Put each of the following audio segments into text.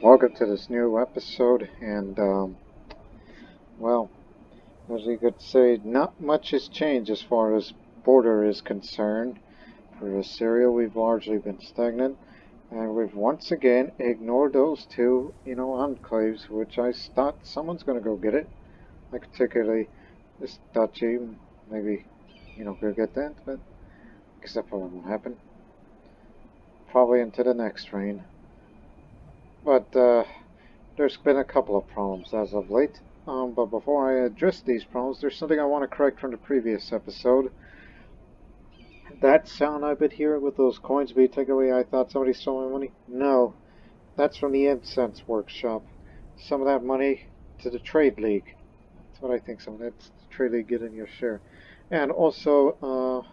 Welcome to this new episode, and well, as you could say, not much has changed as far as border is concerned. For Assyria, we've largely been stagnant, and we've once again ignored those two, enclaves, which I thought someone's going to go get it. Like particularly this duchy, maybe, go get that, but I guess that probably won't happen. Probably into the next reign. But there's been a couple of problems as of late. But before I address these problems, there's something I want to correct from the previous episode. That sound I've been hearing with those coins being taken away, I thought somebody stole my money. No, that's from the incense workshop. Some of that money to the trade league. That's what I think. Some of that's the trade league getting your share. And also,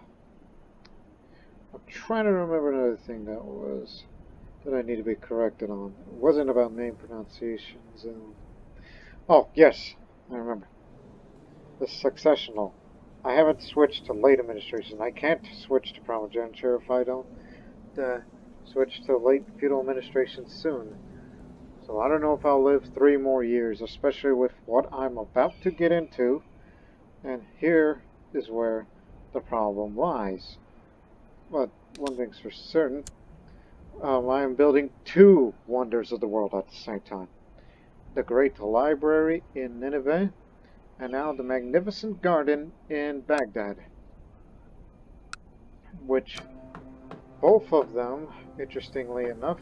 I'm trying to remember another thing that I need to be corrected on. It wasn't about name pronunciations. Oh, yes, I remember. The succession law. I haven't switched to late administration. I can't switch to primogeniture if I don't switch to late feudal administration soon. So I don't know if I'll live 3 more years, especially with what I'm about to get into. And here is where the problem lies. But one thing's for certain. I am building 2 wonders of the world at the same time. The Great Library in Nineveh, and now the Magnificent Garden in Baghdad. Which, both of them, interestingly enough,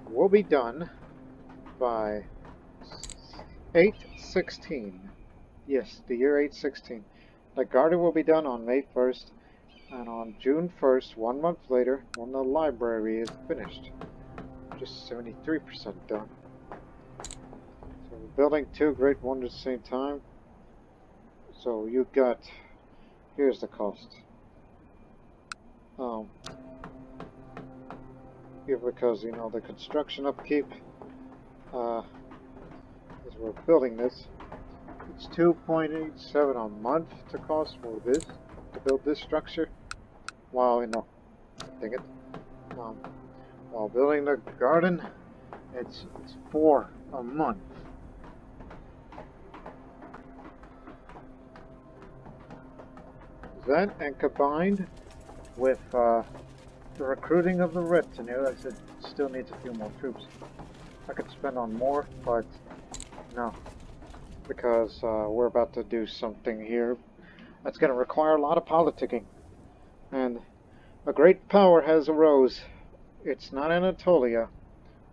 will be done by 8/16. Yes, the year 8/16. The garden will be done on May 1st, and on June 1st, 1 month later, when the library is finished. Just 73% done. So we're building 2 great wonders at the same time. So you got, here's the cost. Because, the construction upkeep, as we're building this, it's 2.87 a month to cost for this, to build this structure. While, dang it, while building the garden, it's 4 a month. That, and combined with the recruiting of the retinue, I said, still needs a few more troops. I could spend on more, but no, because we're about to do something here that's going to require a lot of politicking. And a great power has arose. It's not Anatolia,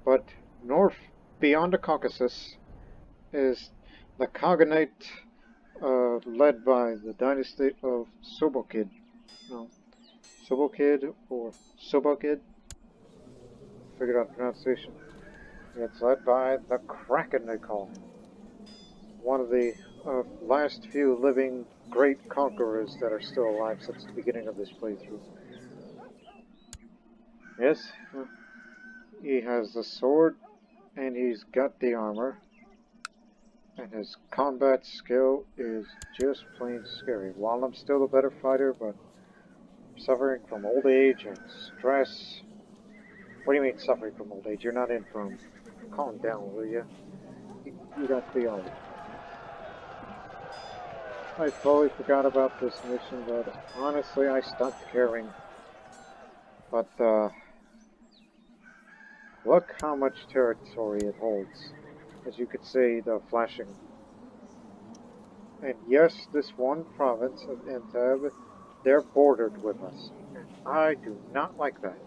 but north beyond the Caucasus is the Khaganate, led by the dynasty of Söbukid. Söbukid or Söbukid. Figured out the pronunciation. It's led by the Kraken, they call him. One of the last few living great conquerors that are still alive since the beginning of this playthrough. Yes, he has the sword, and he's got the armor, and his combat skill is just plain scary. While I'm still a better fighter, but suffering from old age and stress. What do you mean suffering from old age? You're not infirm. Calm down, will you? You got the old. I totally forgot about this mission, but honestly, I stopped caring. But, look how much territory it holds. As you could see, the flashing. And yes, this one province of Aintab, they're bordered with us. And I do not like that.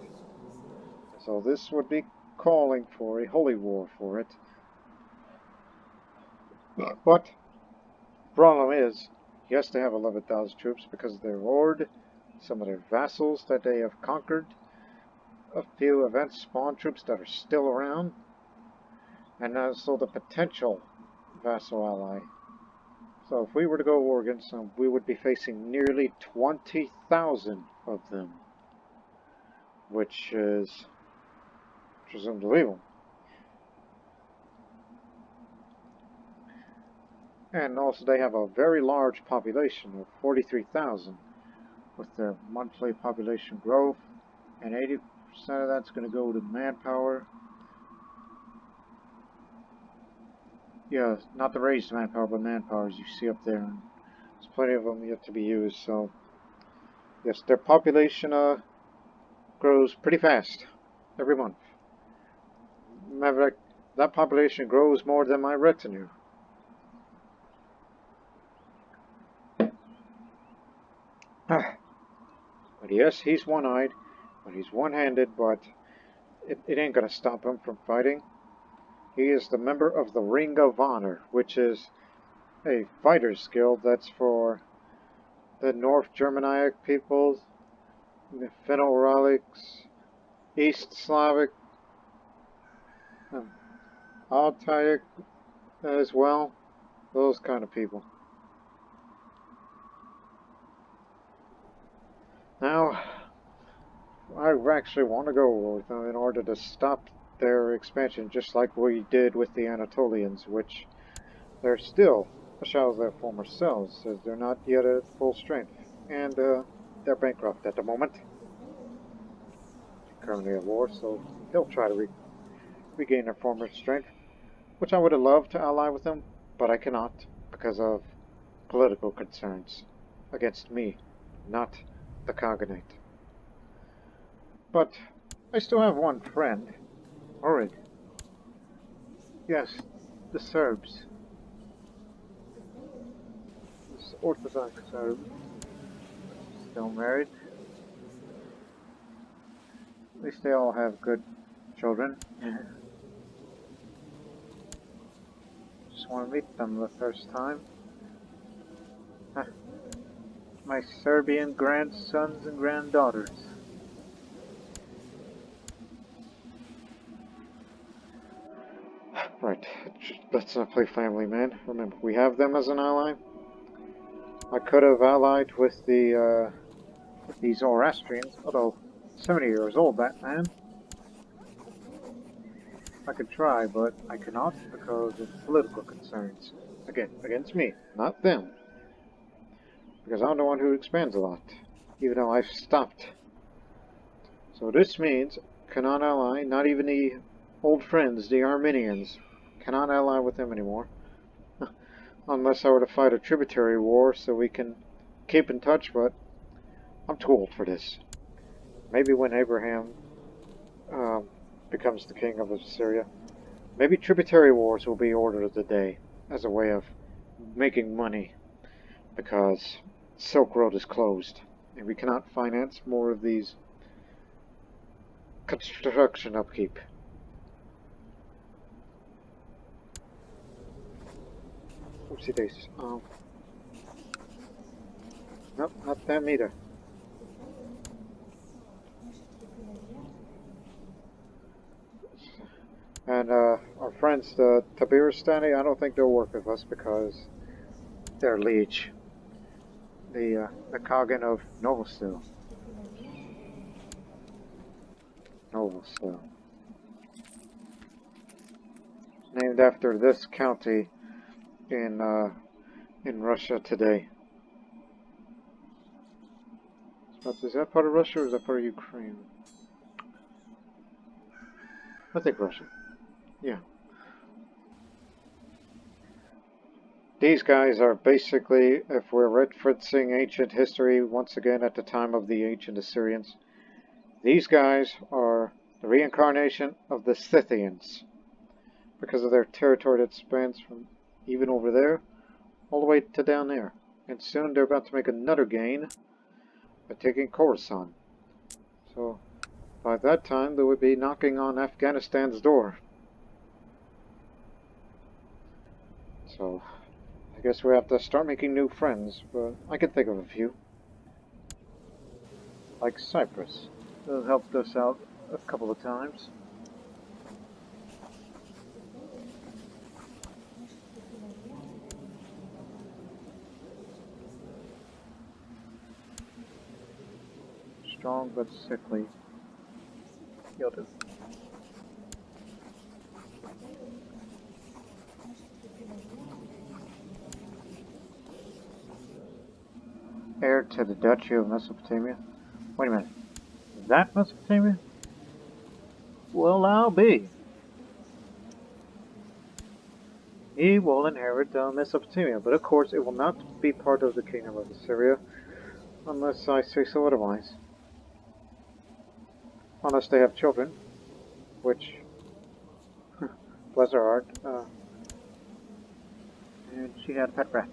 So this would be calling for a holy war for it. But, problem is, yes, they have 11,000 troops because of their horde, some of their vassals that they have conquered, a few event spawn troops that are still around, and also the potential vassal ally. So if we were to go war against them, we would be facing nearly 20,000 of them, which is unbelievable. And also they have a very large population of 43,000 with their monthly population growth, and 80% of that's going to go to manpower. Yeah, not the raised manpower, but manpower, as you see up there. There's plenty of them yet to be used, so... Yes, their population grows pretty fast every month. Matter of fact, that population grows more than my retinue. But yes, he's one-eyed, but he's one-handed, but it ain't gonna stop him from fighting. He is the member of the Ring of Honor, which is a fighter's guild that's for the North Germanic peoples, the Finno-Uralics, East Slavic, Altaic as well, those kind of people. Now, I actually want to go with them in order to stop their expansion, just like we did with the Anatolians, which they're still a shell of their former selves, as they're not yet at full strength, and they're bankrupt at the moment. Currently at war, so they'll try to regain their former strength, which I would have loved to ally with them, but I cannot because of political concerns against me, not the Khaganate. But I still have one friend, Orid. Yes, the Serbs. The Orthodox Serbs. Still married. At least they all have good children. Just want to meet them the first time. My Serbian grandsons and granddaughters. Right, let's not play family, man. Remember, we have them as an ally. I could have allied with the these Zoroastrians, although 70 years old, that man. I could try, but I cannot because of political concerns. Again, against me, not them. Because I'm the one who expands a lot, even though I've stopped. So this means cannot ally, not even the old friends, the Armenians. Cannot ally with them anymore. Unless I were to fight a tributary war so we can keep in touch, but I'm too old for this. Maybe when Abraham becomes the king of Assyria, maybe tributary wars will be order of the day as a way of making money, because Silk Road is closed and we cannot finance more of these construction upkeep. Oopsie daisies. Nope, not them either. And our friends, the Tabiristani, I don't think they'll work with us because they're liege. The Khagan of Novostil. Novostil. Named after this county in Russia today. Is that part of Russia or is that part of Ukraine? I think Russia. Yeah. These guys are basically, if we're referencing ancient history once again at the time of the ancient Assyrians, these guys are the reincarnation of the Scythians because of their territory that spans from even over there all the way to down there. And soon they're about to make another gain by taking Khorasan. So by that time they would be knocking on Afghanistan's door. So I guess we have to start making new friends, but I can think of a few. Like Cyprus. They've helped us out a couple of times. Strong but sickly. You'll do. Heir to the Duchy of Mesopotamia. Wait a minute. Is that Mesopotamia? Well, I'll be. he will inherit Mesopotamia, but of course it will not be part of the Kingdom of Assyria unless I say so otherwise. Unless they have children, which, bless her heart, and she had a pet rat.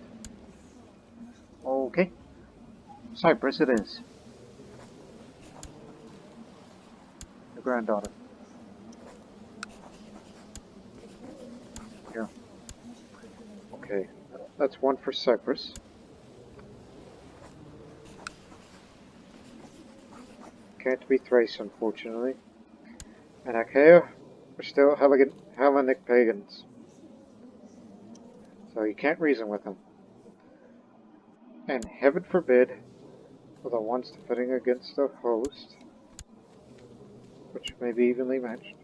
Okay, Cyprus it is. The granddaughter. Yeah. Okay, that's one for Cyprus. Can't be Thrace, unfortunately. And Achaia are still Hellenic pagans. So you can't reason with them. And heaven forbid, for the ones defending against a host, which may be evenly matched,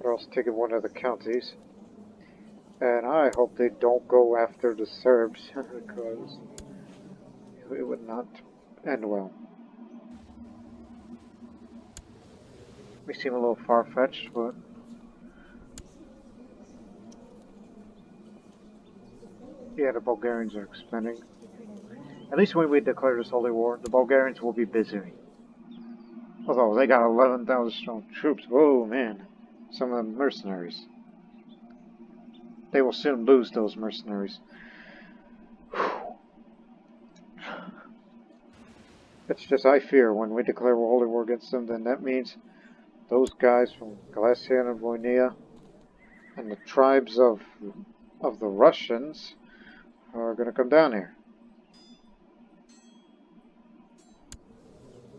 or else taking one of the counties. And I hope they don't go after the Serbs, because it would not end well. We seem a little far-fetched, but yeah, the Bulgarians are expanding. At least when we declare this holy war, the Bulgarians will be busy. Although they got 11,000 strong troops. Whoa, man. Some of them mercenaries. They will soon lose those mercenaries. It's just I fear when we declare a holy war against them, then that means those guys from Galicia and Voinia and the tribes of the Russians are going to come down here.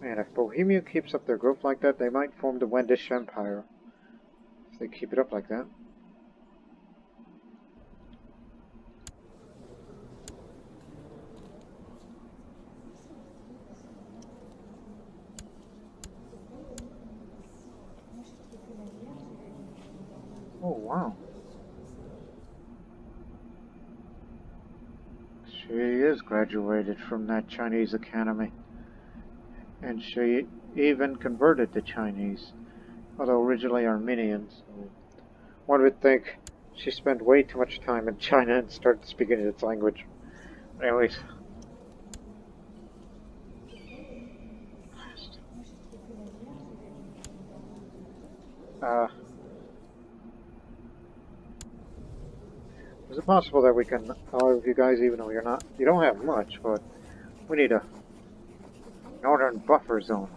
Man, if Bohemia keeps up their growth like that, they might form the Wendish Empire. If they keep it up like that. Oh, wow. She is graduated from that Chinese academy. And she even converted to Chinese, although originally Armenian. So one would think she spent way too much time in China and started speaking its language. Anyways. Is it possible that we can, all of you guys, even though you don't have much, but we need a northern buffer zone.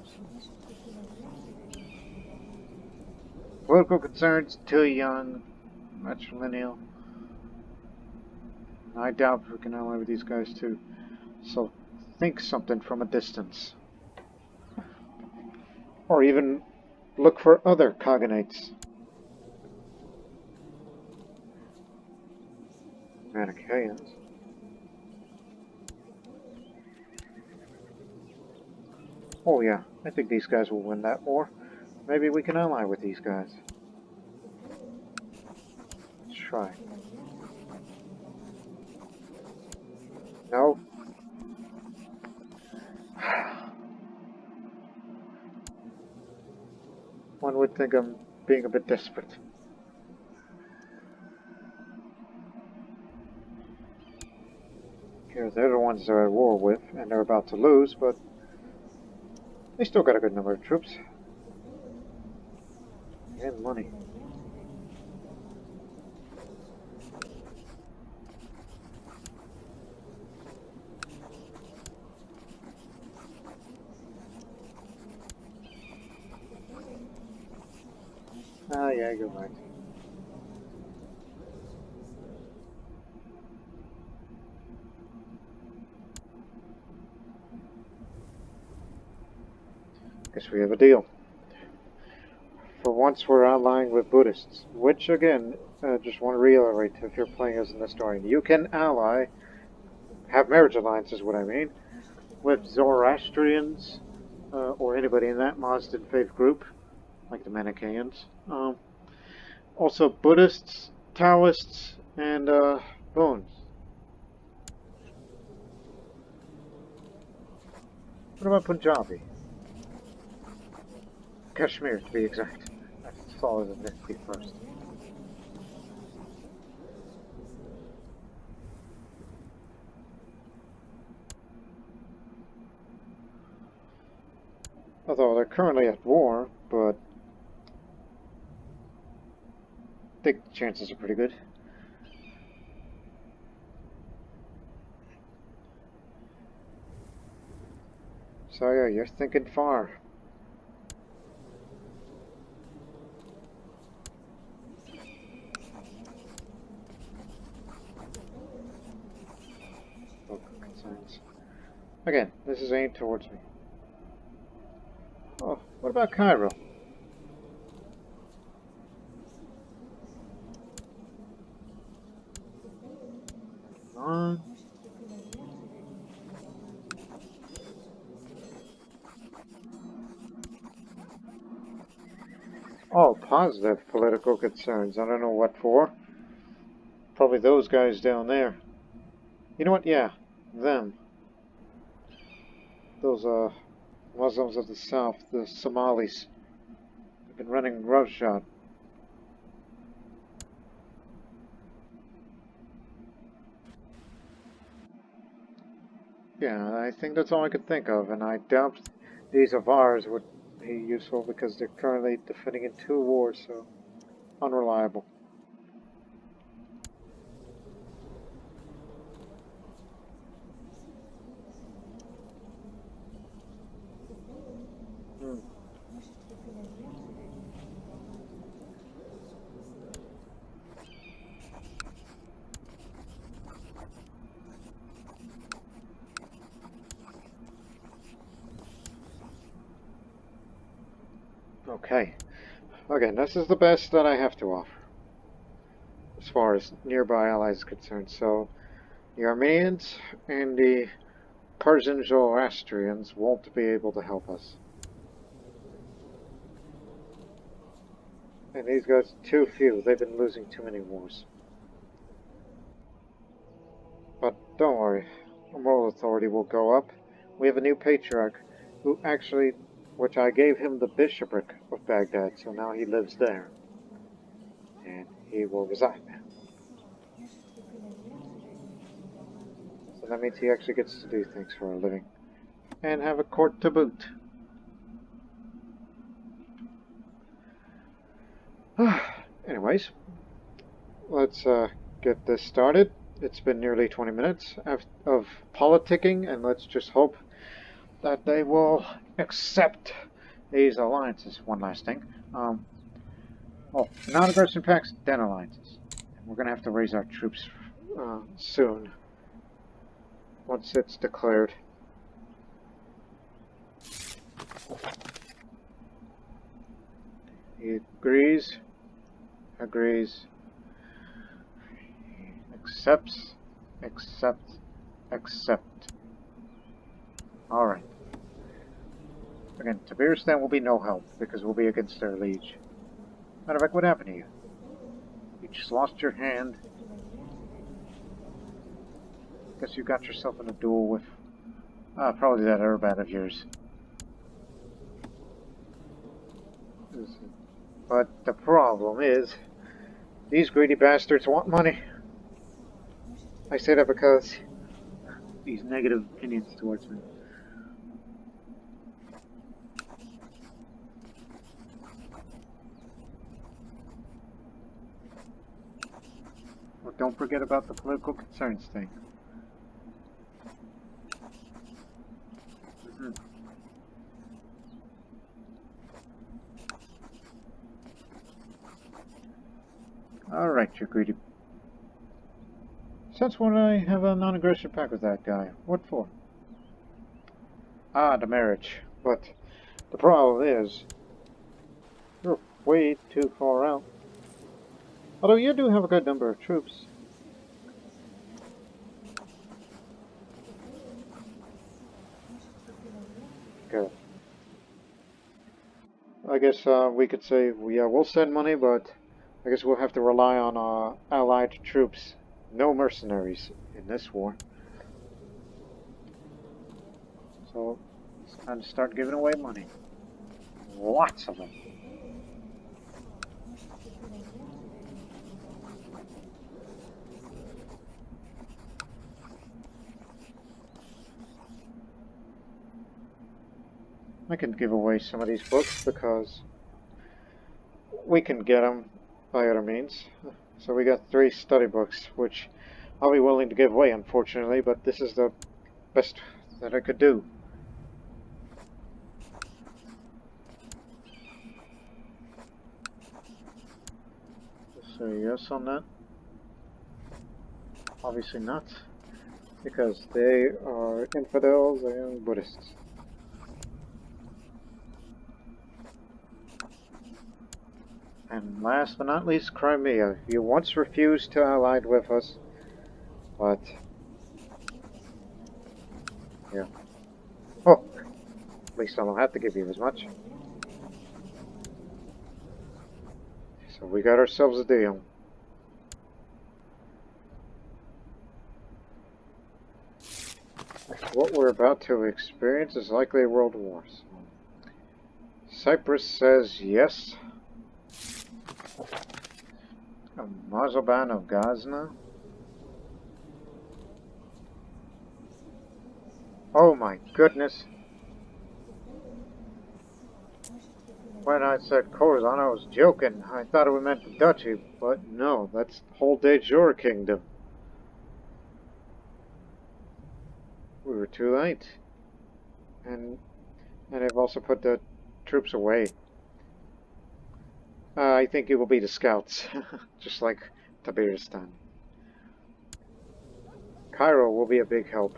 Political concerns, too young, matrilineal. I doubt we can ally with these guys too. So think something from a distance. Or even look for other Khaganates. Manichaeans. Oh yeah, I think these guys will win that war. Maybe we can ally with these guys. Let's try. No. One would think I'm being a bit desperate. Here, they're the ones they're at war with, and they're about to lose, but they still got a good number of troops. And money. Ah, yeah, you're right. Guess we have a deal. For once we're allying with Buddhists, which again, just want to reiterate, if you're playing as a Nestorian, you can ally, have marriage alliances, what I mean, with Zoroastrians, or anybody in that Mazdan faith group, like the Manichaeans. Also Buddhists, Taoists, and Boons. What about Punjabi? Kashmir, to be exact. I saw it as Nifty first. Although they're currently at war, but I think the chances are pretty good. So yeah, you're thinking far. Local concerns. Again, this is aimed towards me. Oh, what about Cairo? On. Oh, positive political concerns. I don't know what for. Probably those guys down there. You know what? Yeah, them. Those Muslims of the south, the Somalis. They've been running roughshod. Yeah, I think that's all I could think of, and I doubt these of ours would be useful because they're currently defending in 2 wars, so unreliable. Hmm. Okay. Again, this is the best that I have to offer as far as nearby allies is concerned. So, the Armenians and the Persians or Zoroastrians won't be able to help us. And these guys, too few. They've been losing too many wars. But don't worry, our moral authority will go up. We have a new patriarch who actually, which I gave him the bishopric of Baghdad, so now he lives there. And he will resign. So that means he actually gets to do things for a living. And have a court to boot. Anyways, let's get this started. It's been nearly 20 minutes of politicking, and let's just hope that they will accept these alliances. One last thing. Non-aggression pacts, then alliances. We're going to have to raise our troops soon, once it's declared. He agrees, accepts, accept. Alright. Again, Tabiristan will be no help, because we'll be against their liege. Matter of fact, what happened to you? You just lost your hand. Guess you got yourself in a duel with... probably that Urbat of yours. But the problem is, these greedy bastards want money. I say that because these negative opinions towards me. Well, don't forget about the political concerns thing. Alright, you greedy. Since when I have a non-aggression pact with that guy? What for? The marriage. But the problem is, you're way too far out. Although you do have a good number of troops. Good. I guess we could say, we'll send money, but I guess we'll have to rely on allied troops. No mercenaries in this war. So, it's time to start giving away money. Lots of them. I can give away some of these books because we can get them by other means. So we got 3 study books, which I'll be willing to give away, unfortunately, but this is the best that I could do. Say yes on that? Obviously not, because they are infidels and Buddhists. And last but not least, Crimea. You once refused to ally with us, but yeah. Oh, at least I don't have to give you as much. So we got ourselves a deal. What we're about to experience is likely a world war. So Cyprus says yes. A Mazoban of Ghazna. Oh my goodness. When I said Khorasan, I was joking. I thought it meant the duchy, but no, that's the whole de jure kingdom. We were too late. And they've also put the troops away. I think it will be the scouts, just like Tabaristan. Cairo will be a big help.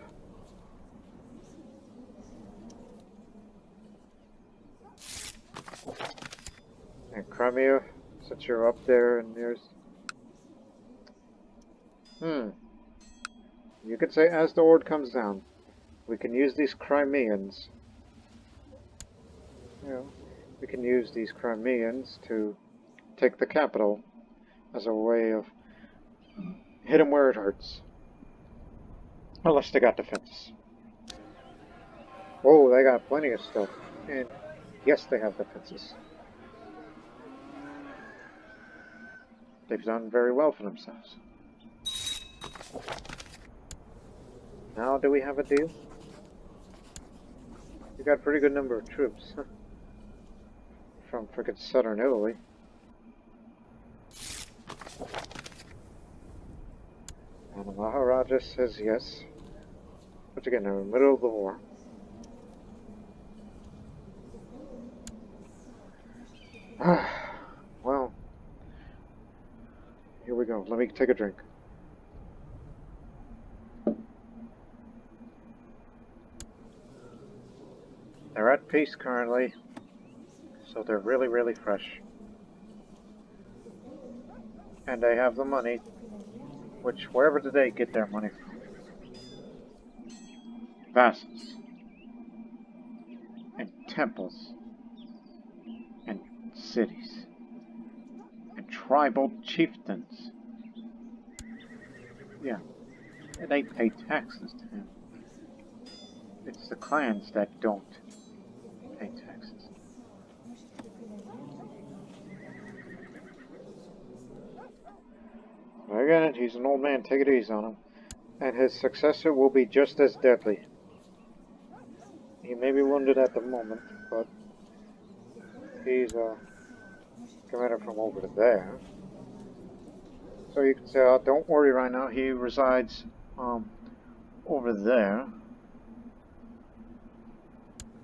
And Crimea, since you're up there and there's... You could say as the horde comes down, we can use these Crimeans. You know, we can use these Crimeans to take the capital as a way of hit them where it hurts. Unless they got defenses. Oh, they got plenty of stuff. And yes, they have defenses. They've done very well for themselves. Now, do we have a deal? We got a pretty good number of troops from frickin' southern Italy. And the Maharaja says yes. But again, they're in the middle of the war. Well, here we go. Let me take a drink. They're at peace currently, so they're really, really fresh. And they have the money, which, wherever did they get their money from? Vassals. And temples. And cities. And tribal chieftains. Yeah, and they pay taxes to him. It's the clans that don't pay taxes. Again, he's an old man, take it easy on him. And his successor will be just as deadly. He may be wounded at the moment, but he's a commander from over there. So you can say, oh, don't worry right now, he resides over there.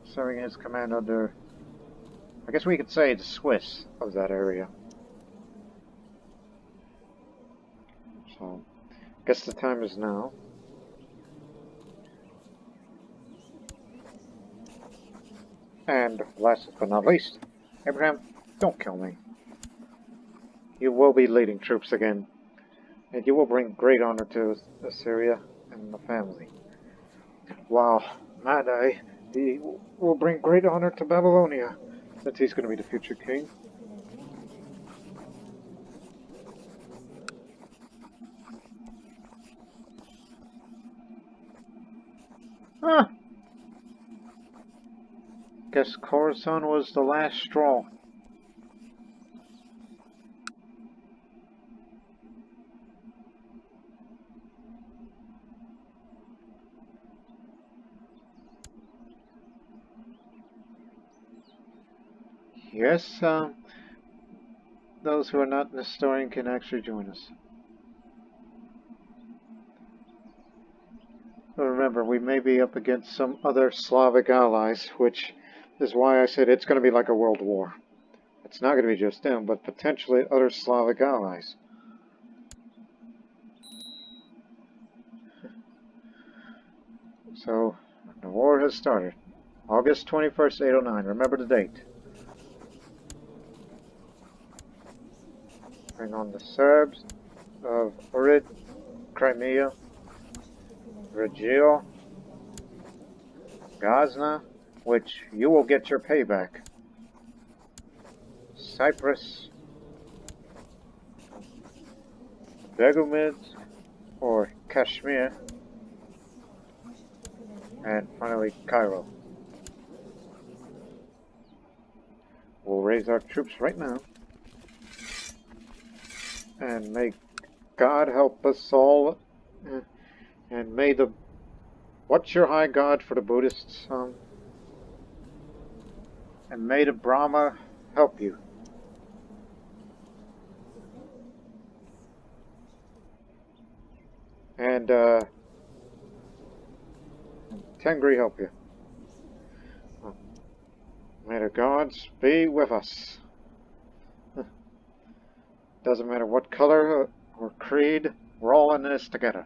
Serving his command under, I guess we could say, the Swiss of that area. So, I guess the time is now. And last but not least, Abraham, don't kill me. You will be leading troops again, and you will bring great honor to Assyria and the family. While Madai, he will bring great honor to Babylonia, since he's going to be the future king. Ah! Guess Khorasan was the last straw. yes, those who are not Nestorian can actually join us. But remember, we may be up against some other Slavic allies, which is why I said it's going to be like a world war. It's not going to be just them, but potentially other Slavic allies. So, the war has started. August 21st, 809. Remember the date. Bring on the Serbs of Ohrid, Crimea, Regil, Gazna, which you will get your payback. Cyprus, Begumid, or Kashmir, and finally Cairo. We'll raise our troops right now. And may God help us all. And may the... What's your high god for the Buddhists? And may the Brahma help you. And Tengri help you. May the gods be with us. Doesn't matter what color or creed, we're all in this together.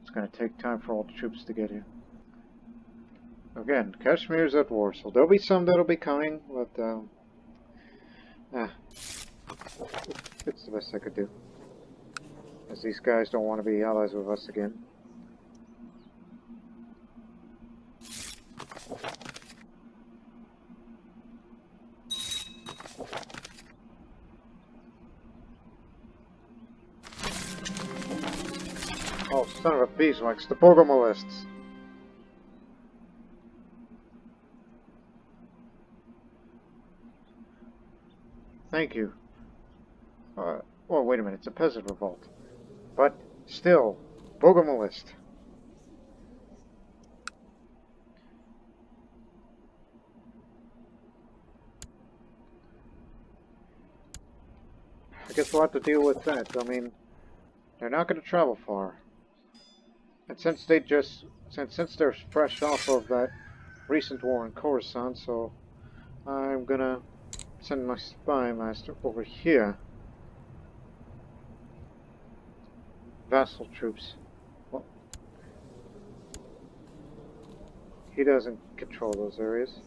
It's going to take time for all the troops to get here. Again, Kashmir's at war, so there'll be some that'll be coming, but it's the best I could do. As these guys don't want to be allies with us again. Oh, son of a beeswax, the Bogomolists. Thank you. Oh, wait a minute, it's a peasant revolt. But, still, Bogomolist. I guess we'll have to deal with that. I mean, they're not going to travel far. And since they're fresh off of that recent war in Khorasan, so I'm gonna send my spy master over here. Vassal troops. Well, he doesn't control those areas.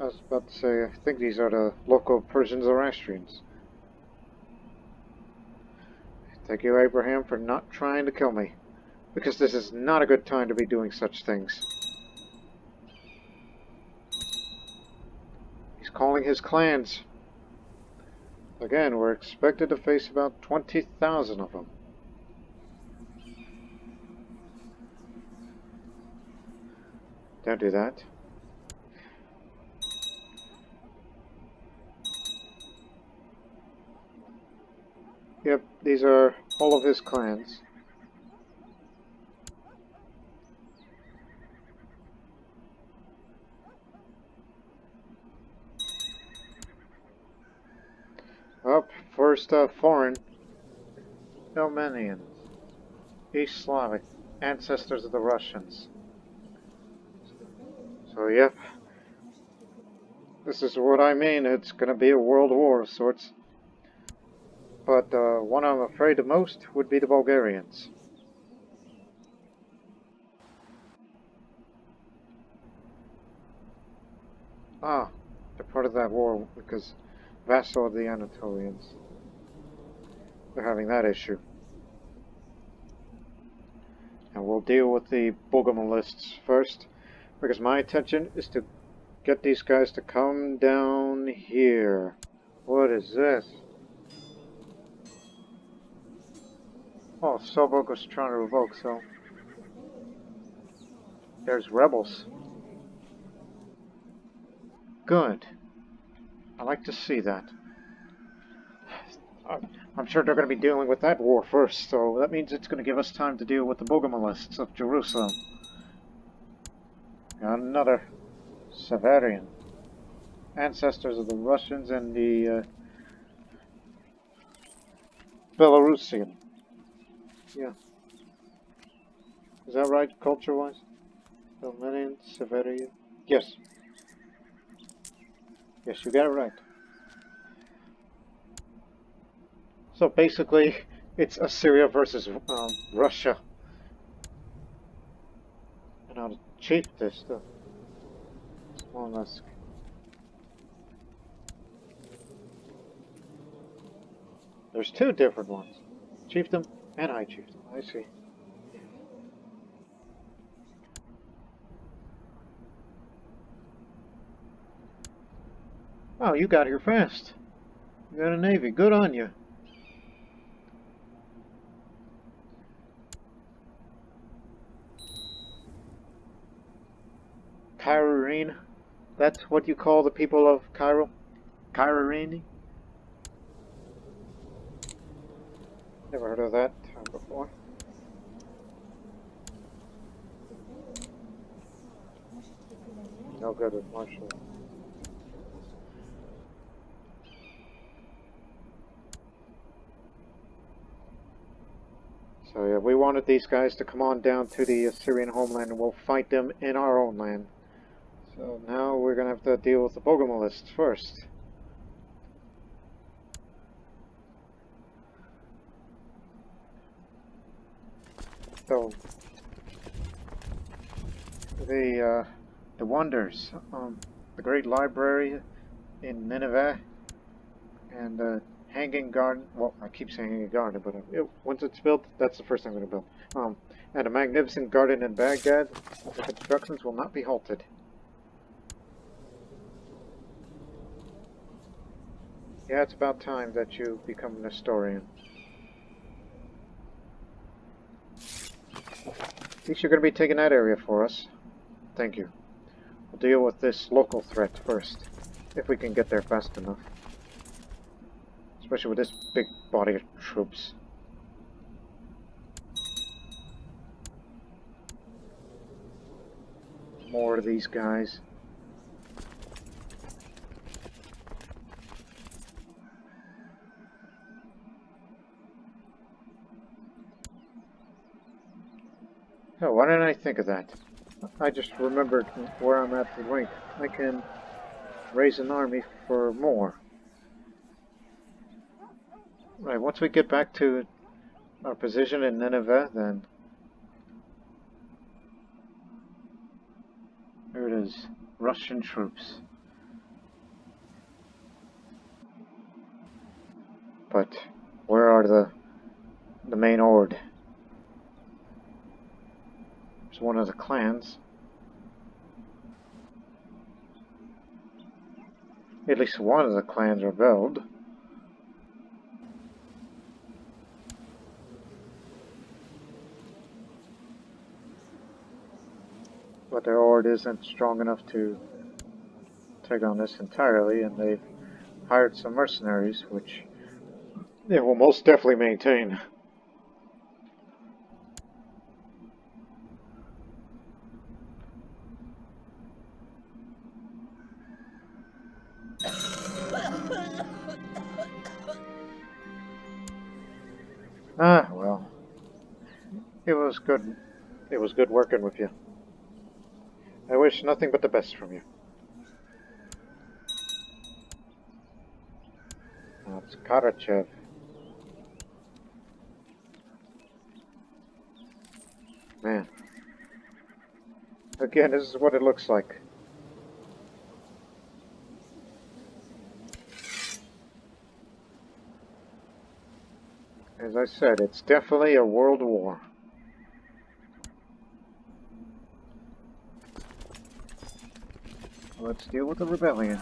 I was about to say, I think these are the local Persians or Assyrians. Thank you, Abraham, for not trying to kill me, because this is not a good time to be doing such things. He's calling his clans. Again, we're expected to face about 20,000 of them. Don't do that. Yep, these are all of his clans. Up first, foreign. Nomadic. East Slavic. Ancestors of the Russians. So, yep. This is what I mean. It's gonna be a world war of sorts. But one I'm afraid the most would be the Bulgarians. Ah, they're part of that war because vassal of the Anatolians. They're having that issue. And we'll deal with the Bogomolists first, because my intention is to get these guys to come down here. What is this? Oh, Söbuk was trying to revoke, so... There's rebels. Good. I like to see that. I'm sure they're going to be dealing with that war first, so that means it's going to give us time to deal with the Bogomilists of Jerusalem. Got another Severian. Ancestors of the Russians and the Belarusian. Yeah. Is that right, culture-wise? Romanian, Severian? Yes. Yes, you got it right. So basically, it's Assyria versus Russia. And how to cheat this stuff. Small mask. There's two different ones. Chiefdom and High Chiefdom. I see. Oh, you got here fast. You got a navy. Good on you. Cairene. That's what you call the people of Cairo? Cairene? Never heard of that term before. No good with martial. So yeah, we wanted these guys to come on down to the Assyrian homeland and we'll fight them in our own land. So now we're going to have to deal with the Bogomilists first. So the wonders, the great library in Nineveh, and the hanging garden. Well, I keep saying hanging garden, but once it's built, that's the first thing I'm going to build. And a magnificent garden in Baghdad. The constructions will not be halted. Yeah, it's about time that you become a Nestorian. At least you're going to be taking that area for us. Thank you. We'll deal with this local threat first, if we can get there fast enough. Especially with this big body of troops. More of these guys. Oh, why didn't I think of that? I just remembered where I'm at. Wait, I can raise an army for more. Right, once we get back to our position in Nineveh, then... There it is. Russian troops. But where are the main horde? There's one of the clans. At least one of the clans rebelled. But their horde isn't strong enough to take on this entirely, and they've hired some mercenaries, which they will most definitely maintain. Ah, well. It was good. It was good working with you. I wish nothing but the best from you. That's Karachev. Man. Again, this is what it looks like. As I said, it's definitely a world war. Let's deal with the rebellion.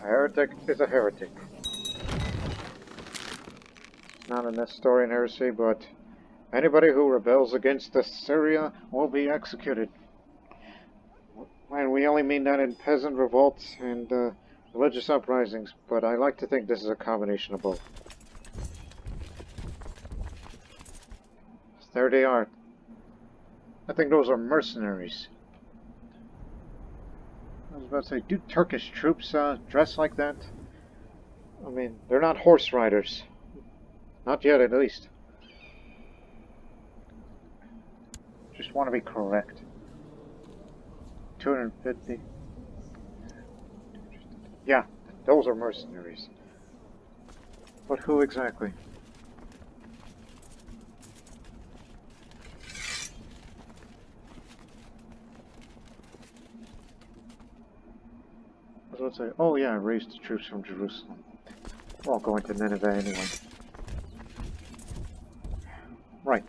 heretic is a heretic. It's not a Nestorian heresy, but anybody who rebels against Assyria will be executed. And we only mean that in peasant revolts and religious uprisings, but I like to think this is a combination of both. There they are. I think those are mercenaries. I was about to say, do Turkish troops dress like that? I mean, they're not horse riders. Not yet, at least. Just want to be correct. 250. Yeah, those are mercenaries. But who exactly? I was about to say, oh yeah, I raised the troops from Jerusalem. We're all going to Nineveh anyway. Right.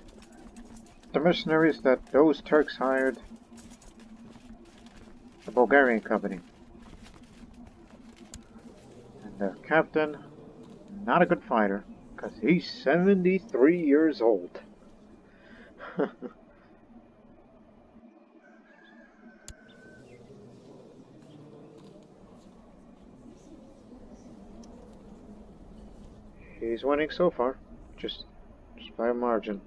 The mercenaries that those Turks hired, the Bulgarian company. And the captain, not a good fighter, because he's 73 years old. He's winning so far, just by a margin.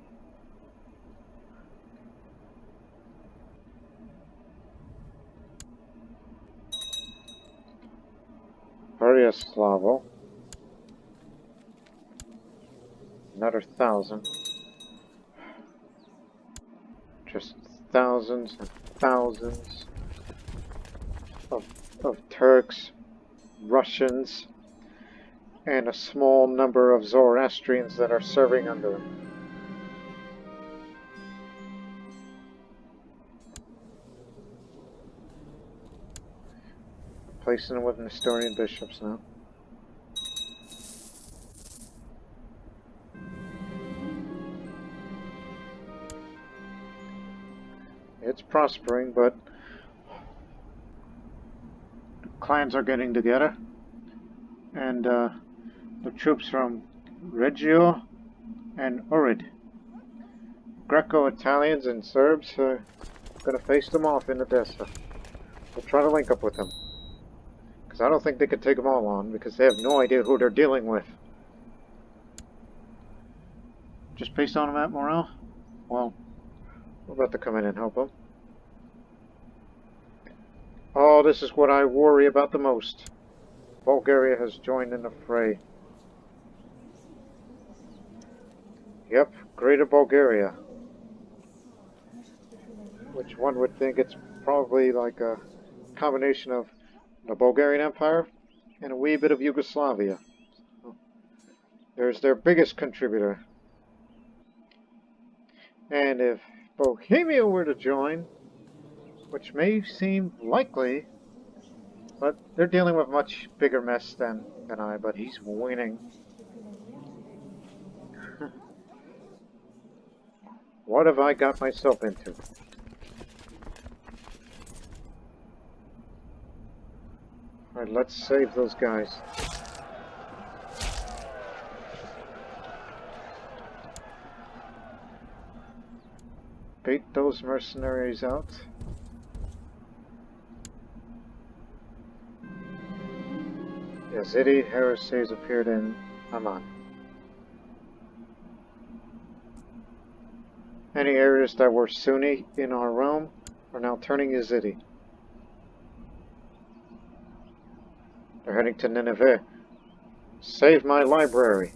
Slavo. Another 1,000. Just thousands and thousands of Turks, Russians, and a small number of Zoroastrians that are serving under him. Placing them with Nestorian bishops now. It's prospering, but the clans are getting together, and the troops from Reggio and Ohrid, Greco-Italians and Serbs, are going to face them off in Odessa. We'll try to link up with them. Because I don't think they could take them all on, because they have no idea who they're dealing with. Just based on that morale? Well, we're about to come in and help them. Oh, this is what I worry about the most. Bulgaria has joined in the fray. Yep, Greater Bulgaria. Which one would think it's probably like a combination of the Bulgarian Empire and a wee bit of Yugoslavia. There's their biggest contributor. And if Bohemia were to join, which may seem likely, but they're dealing with much bigger mess than I, but he's winning. What have I got myself into? Alright, let's save those guys. Bait those mercenaries out. Yazidi heresies appeared in Amman. Any areas that were Sunni in our realm are now turning Yazidi. They're heading to Nineveh. Save my library.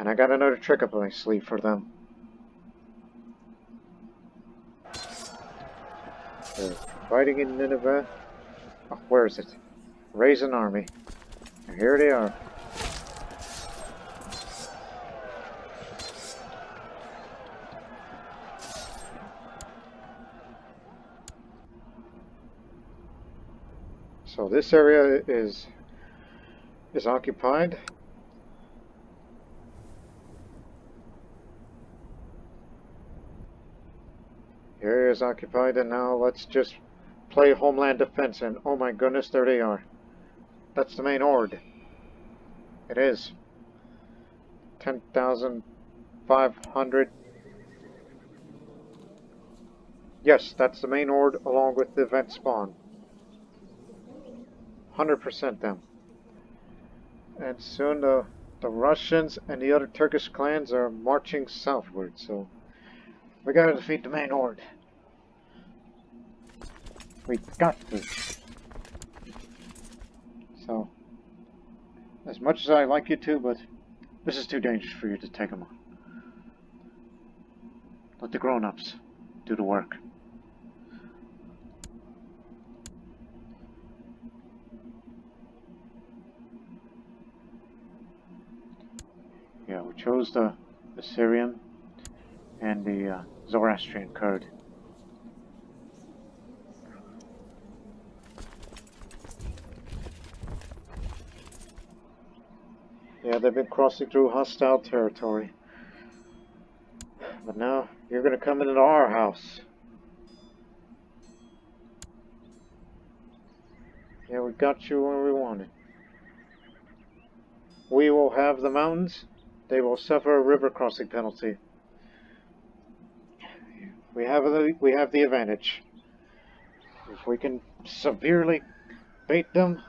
And I got another trick up my sleeve for them. They're fighting in Nineveh. Oh, where is it? Raise an army. And here they are. So this area is occupied. The area is occupied, and now let's just play homeland defense, and oh my goodness, there they are. That's the main horde. It is. 10,500. Yes, that's the main horde along with the event spawn. 100% them. And soon the Russians and the other Turkish clans are marching southward, so we gotta defeat the main horde. We got to. So, as much as I like you to, but this is too dangerous for you to take them on. Let the grown-ups do the work. Yeah, we chose the Assyrian and the Zoroastrian code. Yeah, they've been crossing through hostile territory. But now, you're gonna come into our house. Yeah, we got you where we wanted. We will have the mountains. They will suffer a river crossing penalty. We have the advantage. If we can severely bait them,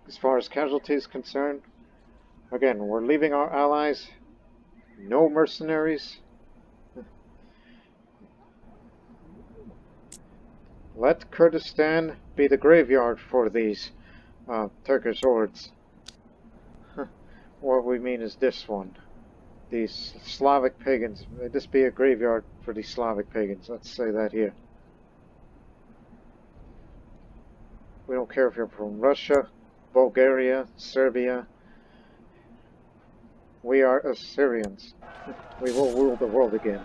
as far as casualties concerned, again, we're leaving our allies, no mercenaries. Let Kurdistan be the graveyard for these Turkish hordes. What we mean is this one. These Slavic pagans. May this be a graveyard for these Slavic pagans. Let's say that here. We don't care if you're from Russia, Bulgaria, Serbia. We are Assyrians. We will rule the world again.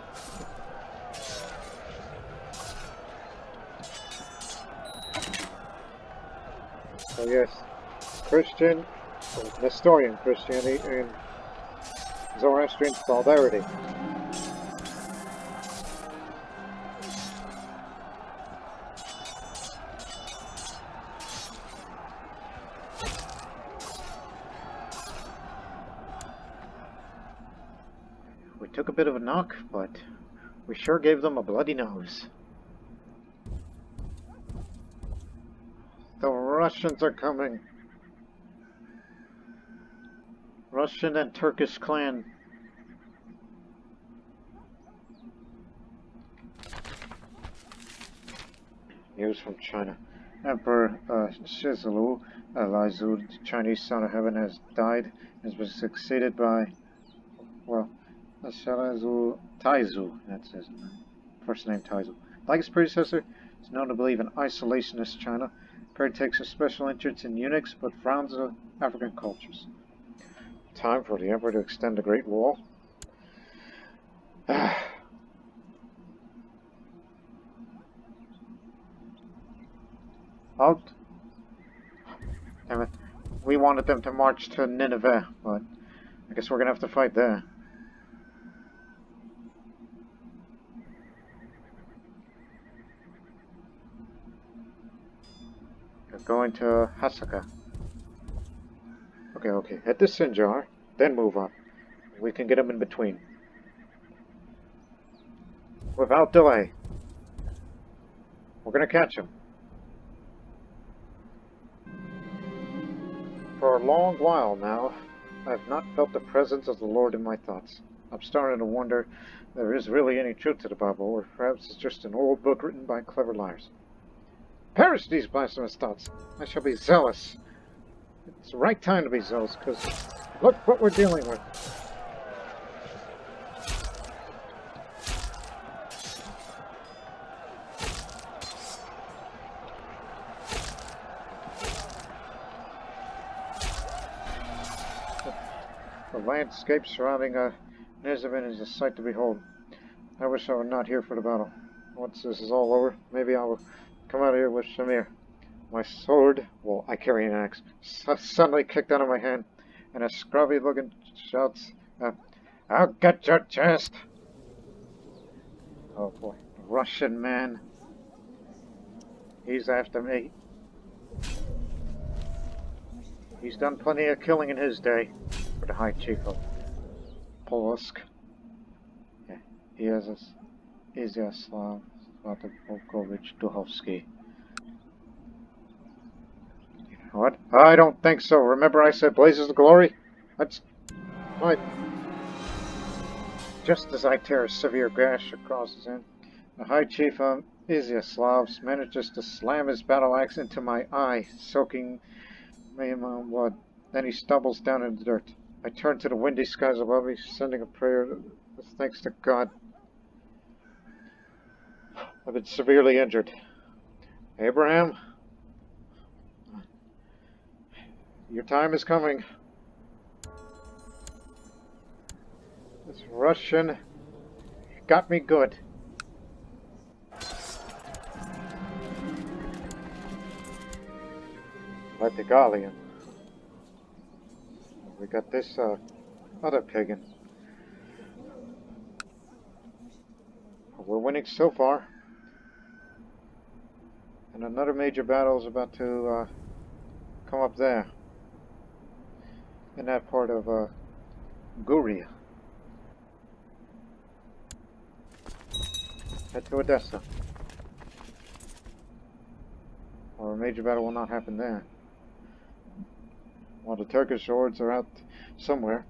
So yes, Christian, Nestorian Christianity, and Zoroastrian solidarity. We took a bit of a knock, but we sure gave them a bloody nose. The Russians are coming. Russian and Turkish clan. News from China. Emperor Shizalu Laizu, the Chinese son of heaven, has died and has been succeeded by, well, Shalazu Taizu. That's his first name, Taizu. Like his predecessor, he's known to believe in isolationist China. Perry takes a special interest in eunuchs, but frowns at African cultures. Time for the Emperor to extend the Great Wall. Out. Damn it. We wanted them to march to Nineveh, but I guess we're gonna have to fight there. We're going to Hasaka. Okay. Hit the Sinjar, then move up. We can get them in between. Without delay. We're gonna catch them. For a long while now, I have not felt the presence of the Lord in my thoughts. I'm starting to wonder if there is really any truth to the Bible, or perhaps it's just an old book written by clever liars. Perish these blasphemous thoughts! I shall be zealous. It's the right time to be zealous, because look what we're dealing with. The landscape surrounding Nezabin is a sight to behold. I wish I were not here for the battle. Once this is all over, maybe I will come out of here with Shamir. My sword, well, I carry an axe, suddenly kicked out of my hand, and a scrubby-looking shouts, I'll get your chest! Oh boy, Russian man. He's after me. He's done plenty of killing in his day. For the High Chief of Polsk. Yeah, he is Izyaslav Volkovich Duhovsky. What? I don't think so. Remember I said blazes of glory? That's... What? Just as I tear a severe gash across his end, the High Chief of Iziaslavs manages to slam his battle axe into my eye, soaking me in my own blood. Then he stumbles down in the dirt. I turn to the windy skies above me, sending a prayer with thanks to God. I've been severely injured. Abraham? Your time is coming. This Russian got me good. Latgalian. We got this other pagan. We're winning so far. And another major battle is about to come up there. In that part of Guria. Head to Odessa. Or a major battle will not happen there. While the Turkish hordes are out somewhere.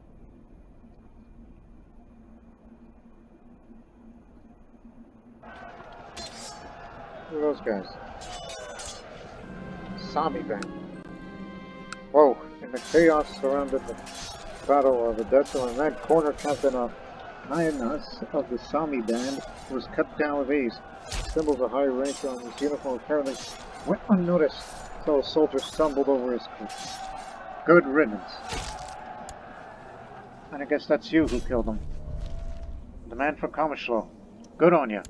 Who are those guys? Sami band. Whoa, in the chaos surrounding the battle of Odessa, and that corner captain of Nyanas of the Sami band was cut down with ease. Symbols of high rank on his uniform apparently went unnoticed until a soldier stumbled over his corpse. Good riddance. And I guess that's you who killed him. The man from Kamishlo. Good on you.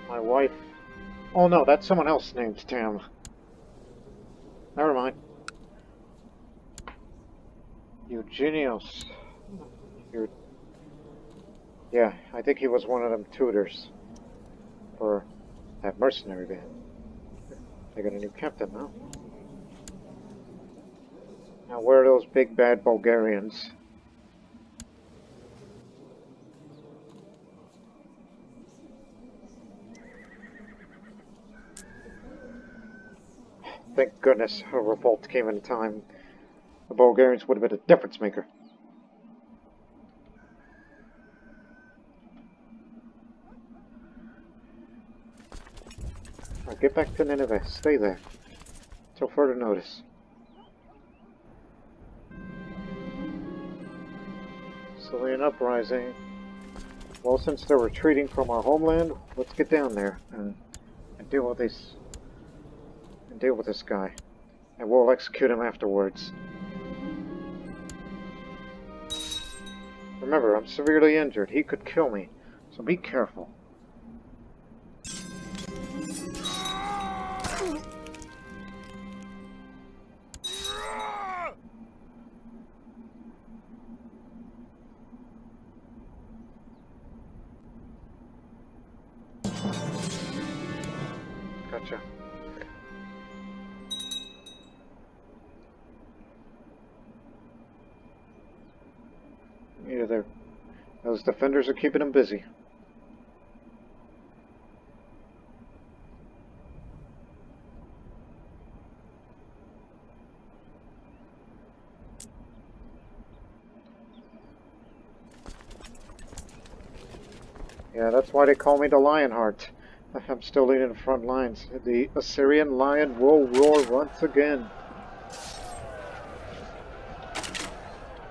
My wife. Oh no, that's someone else named Tam. Never mind. Eugenios. Yeah, I think he was one of them tutors for that mercenary band. They got a new captain now. Now where are those big bad Bulgarians? Thank goodness a revolt came in time. The Bulgarians would have been a difference maker. Now get back to Nineveh. Stay there. Till further notice. Assyrian uprising. Well, since they're retreating from our homeland, let's get down there and deal with this. Deal with this guy, and we'll execute him afterwards. Remember, I'm severely injured. He could kill me, so be careful. Gotcha. Yeah, those defenders are keeping them busy. Yeah, that's why they call me the Lionheart. I'm still leading the front lines. The Assyrian lion will roar once again.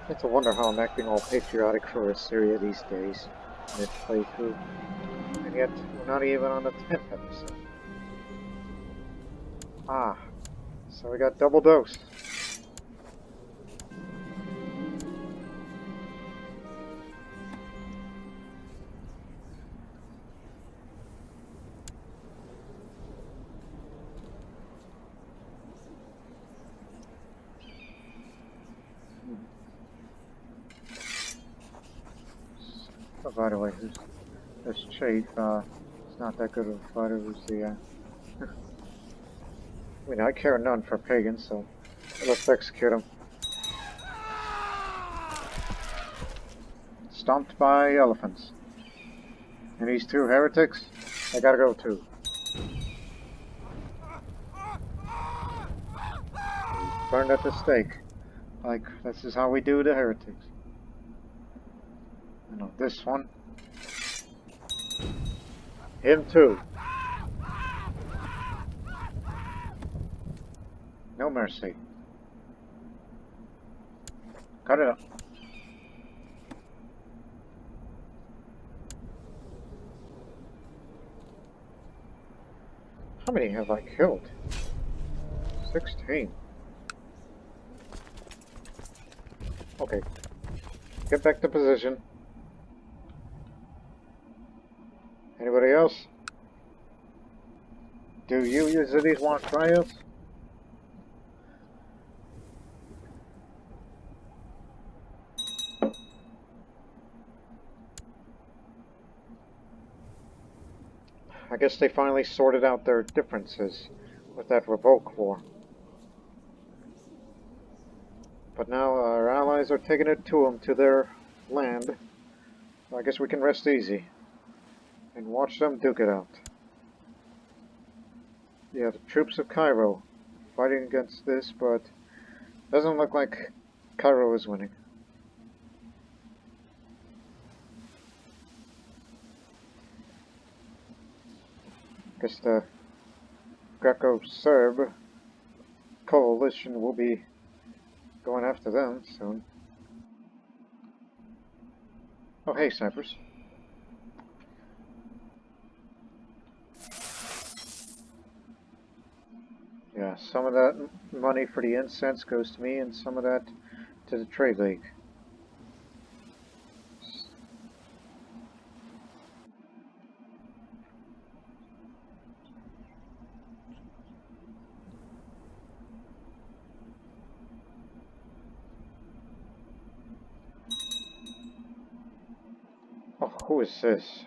It's a wonder how I'm acting all patriotic for Assyria these days, mid-playthrough. And yet, we're not even on the 10th episode. Ah, so we got double dose. Oh, by the way, who's this chief? He's not that good of a fighter. Who's the? I mean, I care none for pagans, so let's execute him. Stomped by elephants. And these two heretics, I gotta go too. Burned at the stake. Like, this is how we do the heretics. I know this one. Him too. No mercy. Cut it up. How many have I killed? 16. Okay. Get back to position. Anybody else? Do you Yazidis want to try us? I guess they finally sorted out their differences with that revoke war. But now our allies are taking it to them, to their land. So I guess we can rest easy and watch them duke it out. Yeah, the troops of Cairo fighting against this, but doesn't look like Cairo is winning. Guess the Greco-Serb coalition will be going after them soon. Oh, hey, snipers. Yeah, some of that money for the incense goes to me, and some of that to the Trade League. Oh, who is this?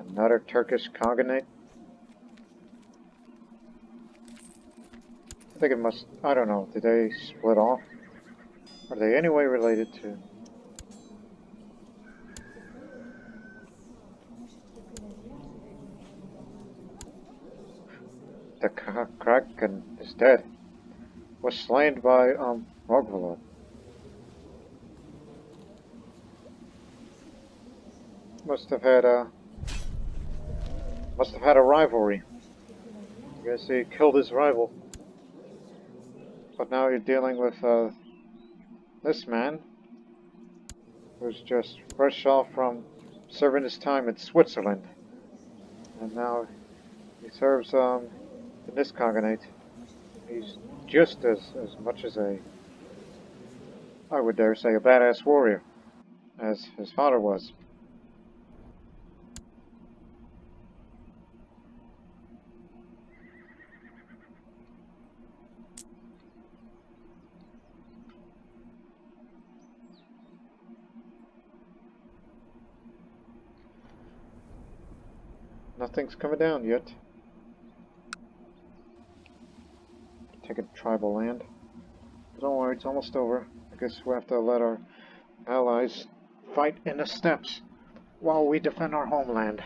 Another Turkish Khaganate? I think it must... I don't know. Did they split off? Are they any way related to... The Kraken is dead. Was slain by, Mogvalot. Must have had a rivalry. I guess he killed his rival. But now you're dealing with this man who's just fresh off from serving his time in Switzerland. And now he serves in this Khaganate. He's just as much as I would dare say, a badass warrior as his father was. Nothing's coming down yet. Taking tribal land. But don't worry, it's almost over. I guess we have to let our allies fight in the steppes while we defend our homeland.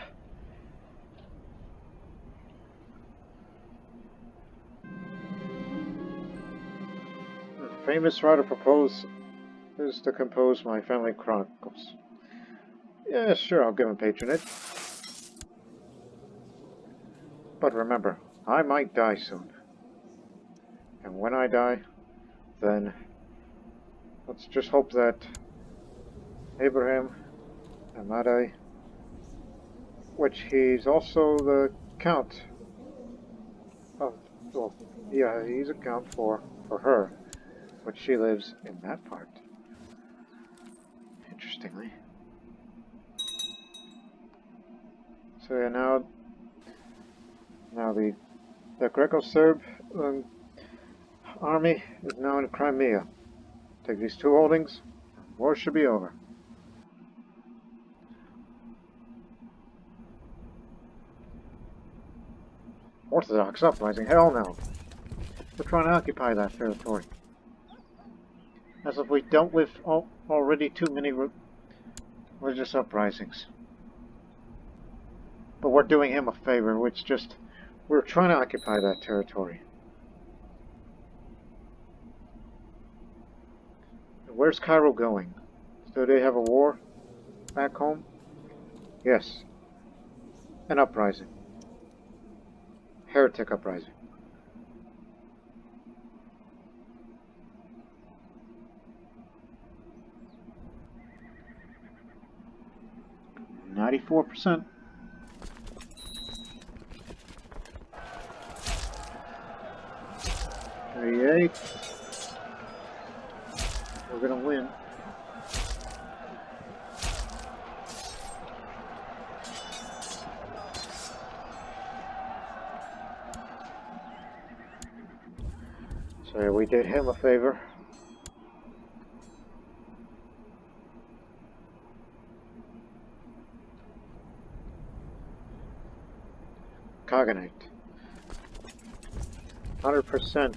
The famous writer proposed is to compose my family chronicles. Yeah, sure, I'll give him patronage. But remember, I might die soon. And when I die, then let's just hope that Abraham Ahmadai, which he's also the count of, well, yeah, he's a count for her, but she lives in that part. Interestingly. So yeah, now the Greco-Serb army is now in Crimea. Take these two holdings, War should be over. Orthodox uprising? Hell no. We're trying to occupy that territory. As if we dealt with already too many religious uprisings. But we're doing him a favor, which just... We're trying to occupy that territory. Where's Cairo going? Do they have a war back home? Yes. An uprising. Heretic uprising. %. 38. We're gonna win. So we did him a favor. Khaganate. 100%.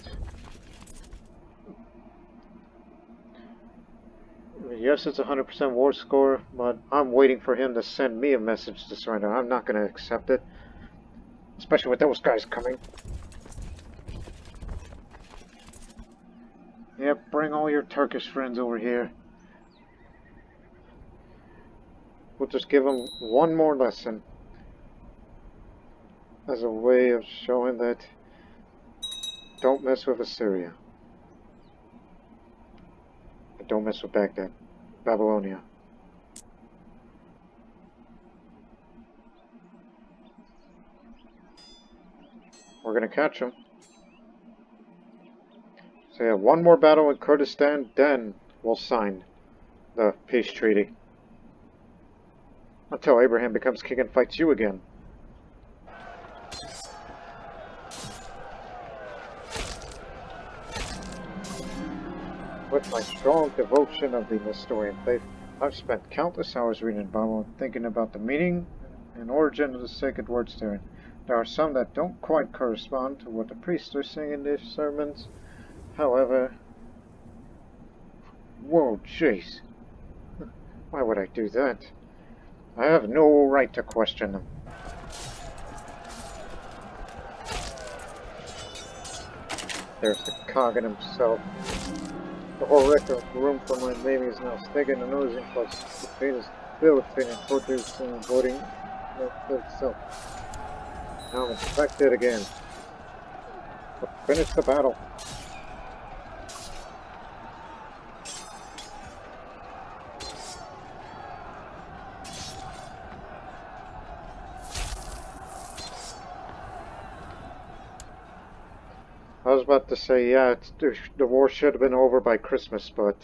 Yes, it's a 100% war score, but I'm waiting for him to send me a message to surrender. I'm not going to accept it. Especially with those guys coming. Yep, bring all your Turkish friends over here. We'll just give them one more lesson. As a way of showing that don't mess with Assyria. But don't mess with Baghdad. Babylonia. We're gonna catch them. So yeah, one more battle in Kurdistan, then we'll sign the peace treaty. Until Abraham becomes king and fights you again. With my strong devotion of the Nestorian faith, I've spent countless hours reading the Bible and thinking about the meaning and origin of the sacred words therein. There are some that don't quite correspond to what the priests are saying in their sermons. However... Whoa, jeez. Why would I do that? I have no right to question them. There's the Khagan himself. The whole record room for my baby is now taken and oozing, plus the pain is filled with pain and tortures and voting itself. Now I'm infected again. But finish the battle. I was about to say, yeah, the war should have been over by Christmas, but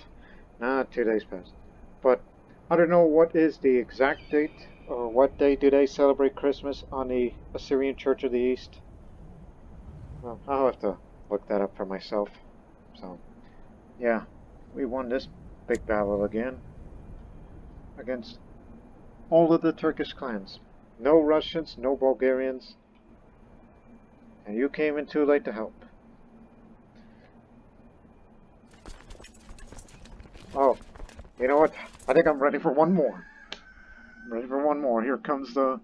nah, 2 days passed. But I don't know what is the exact date, or what day do they celebrate Christmas on the Assyrian Church of the East? Well, I'll have to look that up for myself. So, yeah, we won this big battle again against all of the Turkish clans. No Russians, no Bulgarians, and you came in too late to help. Oh, you know what? I think I'm ready for one more. I'm ready for one more. Here comes the...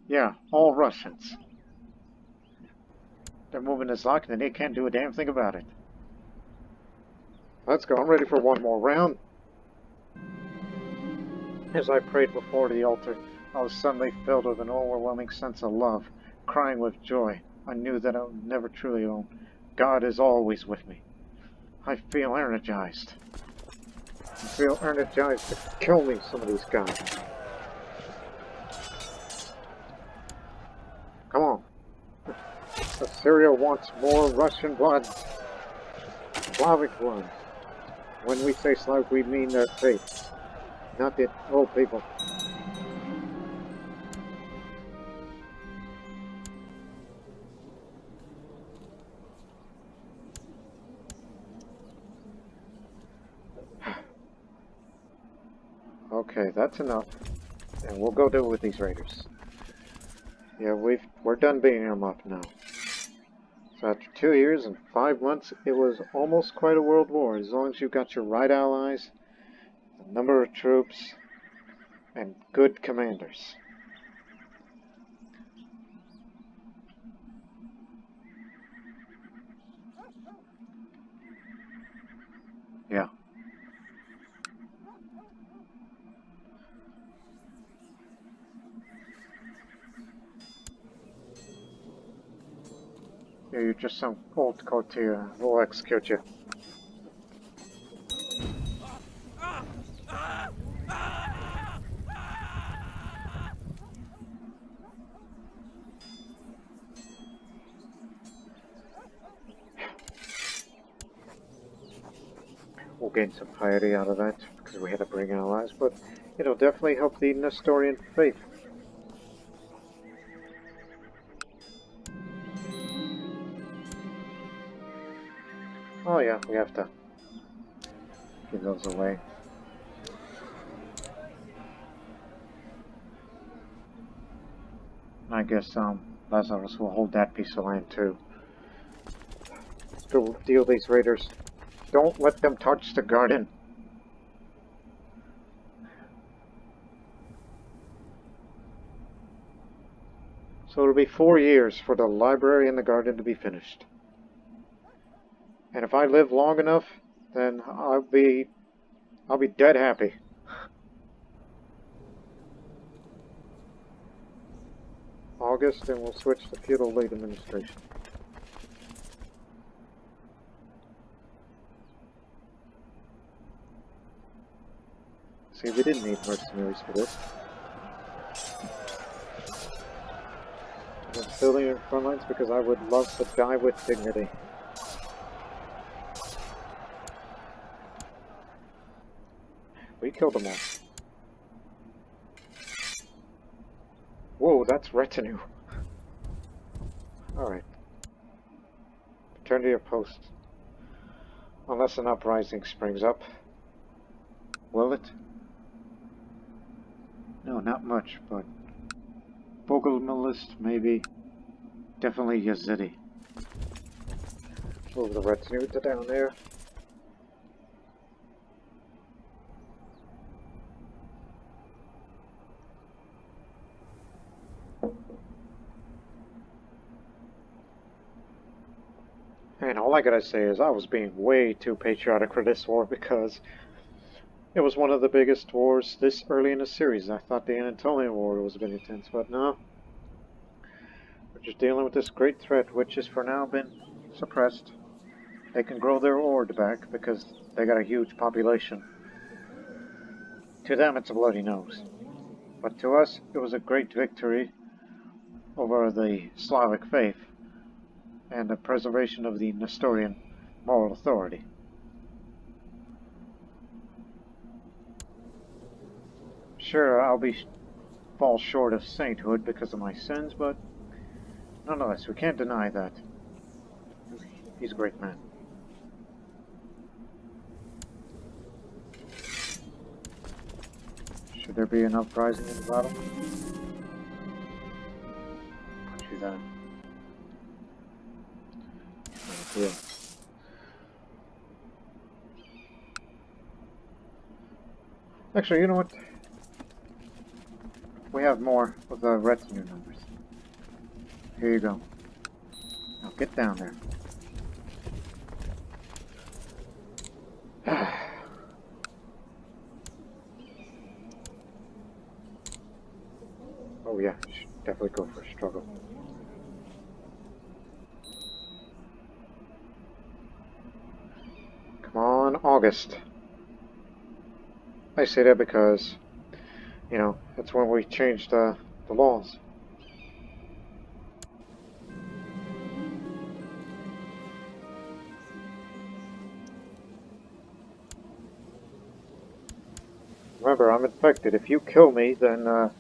Yeah, all Russians. They're moving this lock and they can't do a damn thing about it. Let's go. I'm ready for one more round. As I prayed before the altar, I was suddenly filled with an overwhelming sense of love, crying with joy. I knew that I was never truly alone. God is always with me. I feel energized. I feel energized to kill me, some of these guys. Come on. Assyria wants more Russian blood. Slavic blood. When we say Slavic, we mean their faith. Not the old people. Okay, that's enough. And we'll go deal with these raiders. Yeah, we're done beating them up now. So after 2 years and 5 months, it was almost quite a world war. As long as you got your right allies, the number of troops, and good commanders. Yeah. Yeah, you're just some old courtier. We'll execute you. We'll gain some piety out of that, because we had to bring allies, but it'll definitely help the Nestorian faith. Oh yeah, we have to give those away. I guess Lazarus will hold that piece of land too. To deal these raiders. Don't let them touch the garden. So it'll be 4 years for the library and the garden to be finished. And if I live long enough, then I'll be dead happy. August, and we'll switch to feudal late administration. See, we didn't need mercenaries for this. I'm building in front lines because I would love to die with dignity. We killed them all. Whoa, that's retinue. Alright. Return to your post. Unless an uprising springs up. Will it? No, not much, but Bogomilist, maybe. Definitely Yazidi. Move the retinue to down there. And all I gotta say is I was being way too patriotic for this war because it was one of the biggest wars this early in the series. I thought the Anatolian War was a bit intense, but no. We're just dealing with this great threat, which has for now been suppressed. They can grow their horde back because they got a huge population. To them, it's a bloody nose. But to us, it was a great victory over the Slavic faith and the preservation of the Nestorian moral authority. Sure, I'll fall short of sainthood because of my sins, but nonetheless, we can't deny that. He's a great man. Should there be an uprising in the battle? Punch you that. Yeah. Actually, you know what? We have more of the retinue numbers. Here you go. Now get down there. Oh yeah, you should definitely go for a struggle. Come on, August. I say that because, you know, that's when we changed the laws. Remember, I'm infected. If you kill me, then the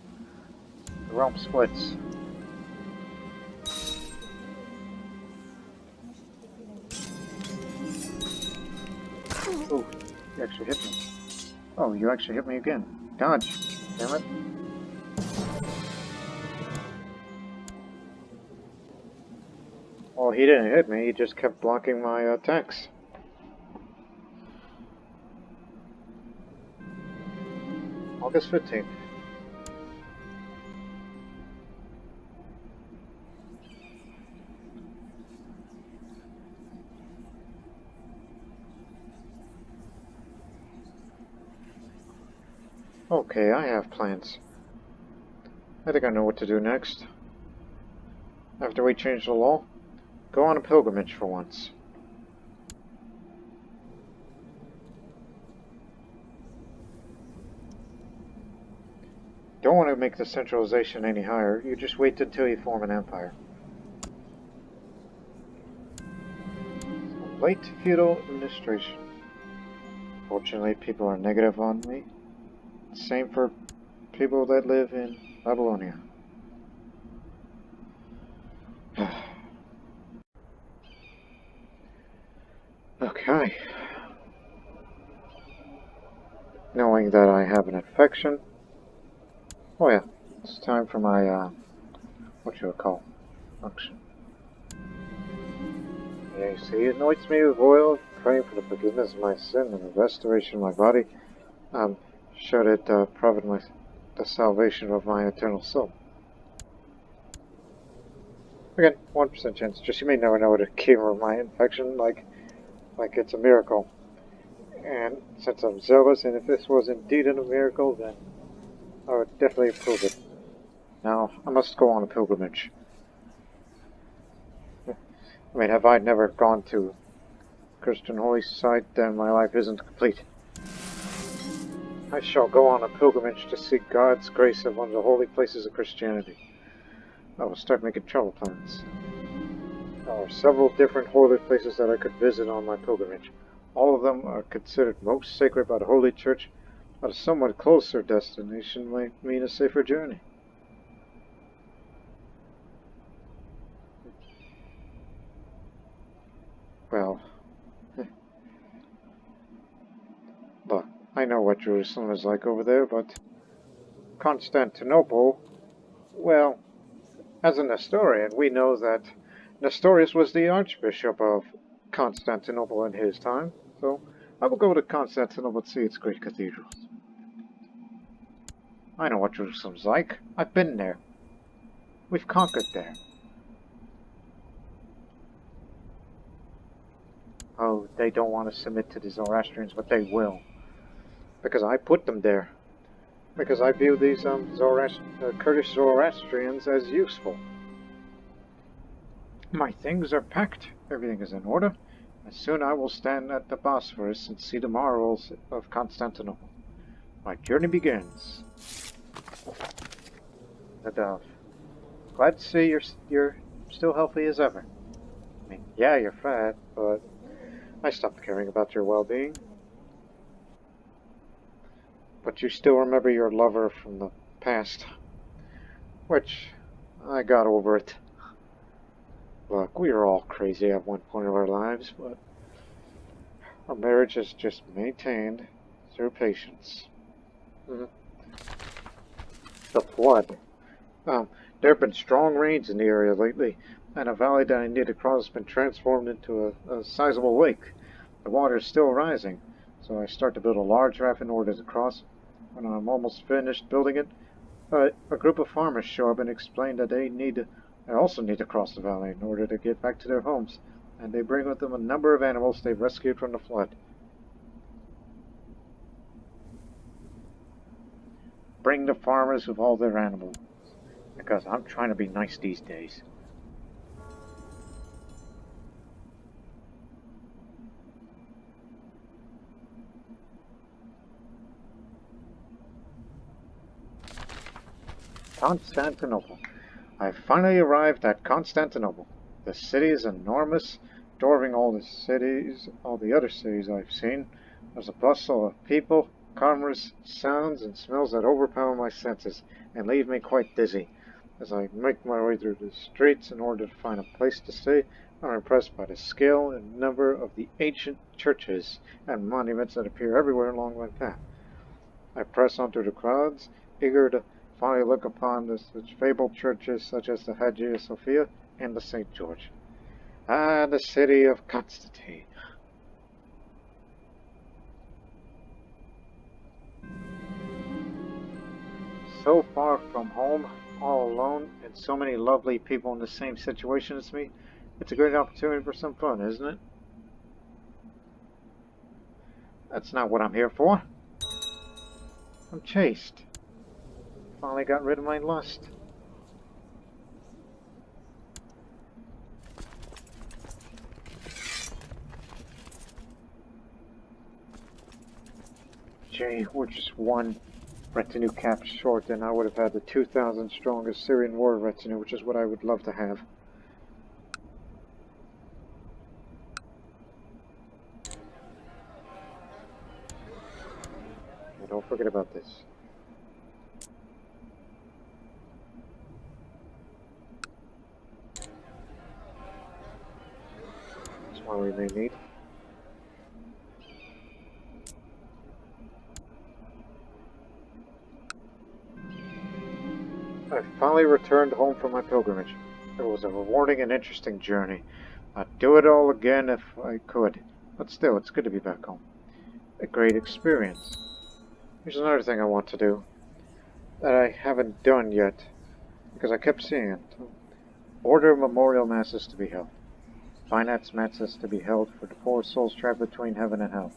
realm splits. Oh, you actually hit me. Oh, you actually hit me again. Dodge. Damn it. Well, he didn't hit me, he just kept blocking my attacks. August 15th. Okay, I have plans. I think I know what to do next. After we change the law, go on a pilgrimage for once. Don't want to make the centralization any higher, you just wait until you form an empire. Late feudal administration. Fortunately, people are negative on me. Same for people that live in Babylonia. Okay. Knowing that I have an infection. Oh yeah, it's time for my, what you would call, function. Yeah, you see, he anoints me with oil, praying for the forgiveness of my sin and the restoration of my body. Should it profit the salvation of my eternal soul. Again, 1% chance. Just you may never know the cure of my infection, like it's a miracle. And since I'm zealous, and if this was indeed a miracle, then I would definitely approve it. Now, I must go on a pilgrimage. I mean, have I never gone to Christian holy site, then my life isn't complete. I shall go on a pilgrimage to seek God's grace at one of the holy places of Christianity. I will start making travel plans. There are several different holy places that I could visit on my pilgrimage. All of them are considered most sacred by the Holy Church, but a somewhat closer destination might mean a safer journey. Well, look, I know what Jerusalem is like over there, but Constantinople, well, as a Nestorian, we know that Nestorius was the Archbishop of Constantinople in his time, so I will go to Constantinople to see its great cathedrals. I know what Jerusalem's like. I've been there. We've conquered there. Oh, they don't want to submit to the Zoroastrians, but they will. Because I put them there. Because I view these Kurdish Zoroastrians as useful. My things are packed. Everything is in order. And soon I will stand at the Bosphorus and see the marvels of Constantinople. My journey begins. The dove. Glad to see you're still healthy as ever. I mean, yeah, you're fat, but I stopped caring about your well-being. But you still remember your lover from the past. Which, I got over it. Look, we were all crazy at one point of our lives, but our marriage is just maintained through patience. The flood. There have been strong rains in the area lately, and a valley that I need to cross has been transformed into a sizable lake. The water is still rising, so I start to build a large raft in order to cross. When I'm almost finished building it, a group of farmers show up and explain that they also need to cross the valley in order to get back to their homes, and they bring with them a number of animals they've rescued from the flood. Bring the farmers with all their animals, because I'm trying to be nice these days. Constantinople. I finally arrived at Constantinople. The city is enormous, dwarfing all the other cities I've seen. There's a bustle of people, commerce, sounds, and smells that overpower my senses and leave me quite dizzy. As I make my way through the streets in order to find a place to stay, I'm impressed by the scale and number of the ancient churches and monuments that appear everywhere along my path. I press on through the crowds, eager to finally look upon such fabled churches such as the Hagia Sophia and the St. George. Ah, the city of Constantine. So far from home, all alone, and so many lovely people in the same situation as me. It's a great opportunity for some fun, isn't it? That's not what I'm here for. I'm chaste. Finally got rid of my lust. Gee, we're just one retinue cap short, and I would have had the 2,000 strong Assyrian war retinue, which is what I would love to have. And don't forget about this. That's one we may need. I finally returned home from my pilgrimage. It was a rewarding and interesting journey. I'd do it all again if I could, but still, it's good to be back home. A great experience. Here's another thing I want to do that I haven't done yet, because I kept seeing it. Order memorial masses to be held. Finance masses to be held for the poor souls trapped between heaven and hell.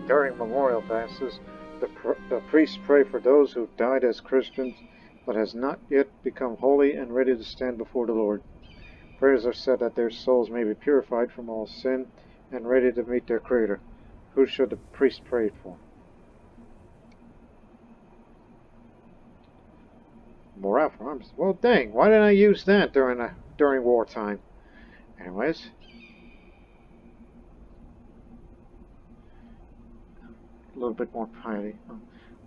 During memorial masses, the priests pray for those who died as Christians but has not yet become holy and ready to stand before the Lord. Prayers are said that their souls may be purified from all sin and ready to meet their Creator. Who should the priest pray for? Morale for arms. Well, dang, why didn't I use that during wartime? Anyways. A little bit more piety.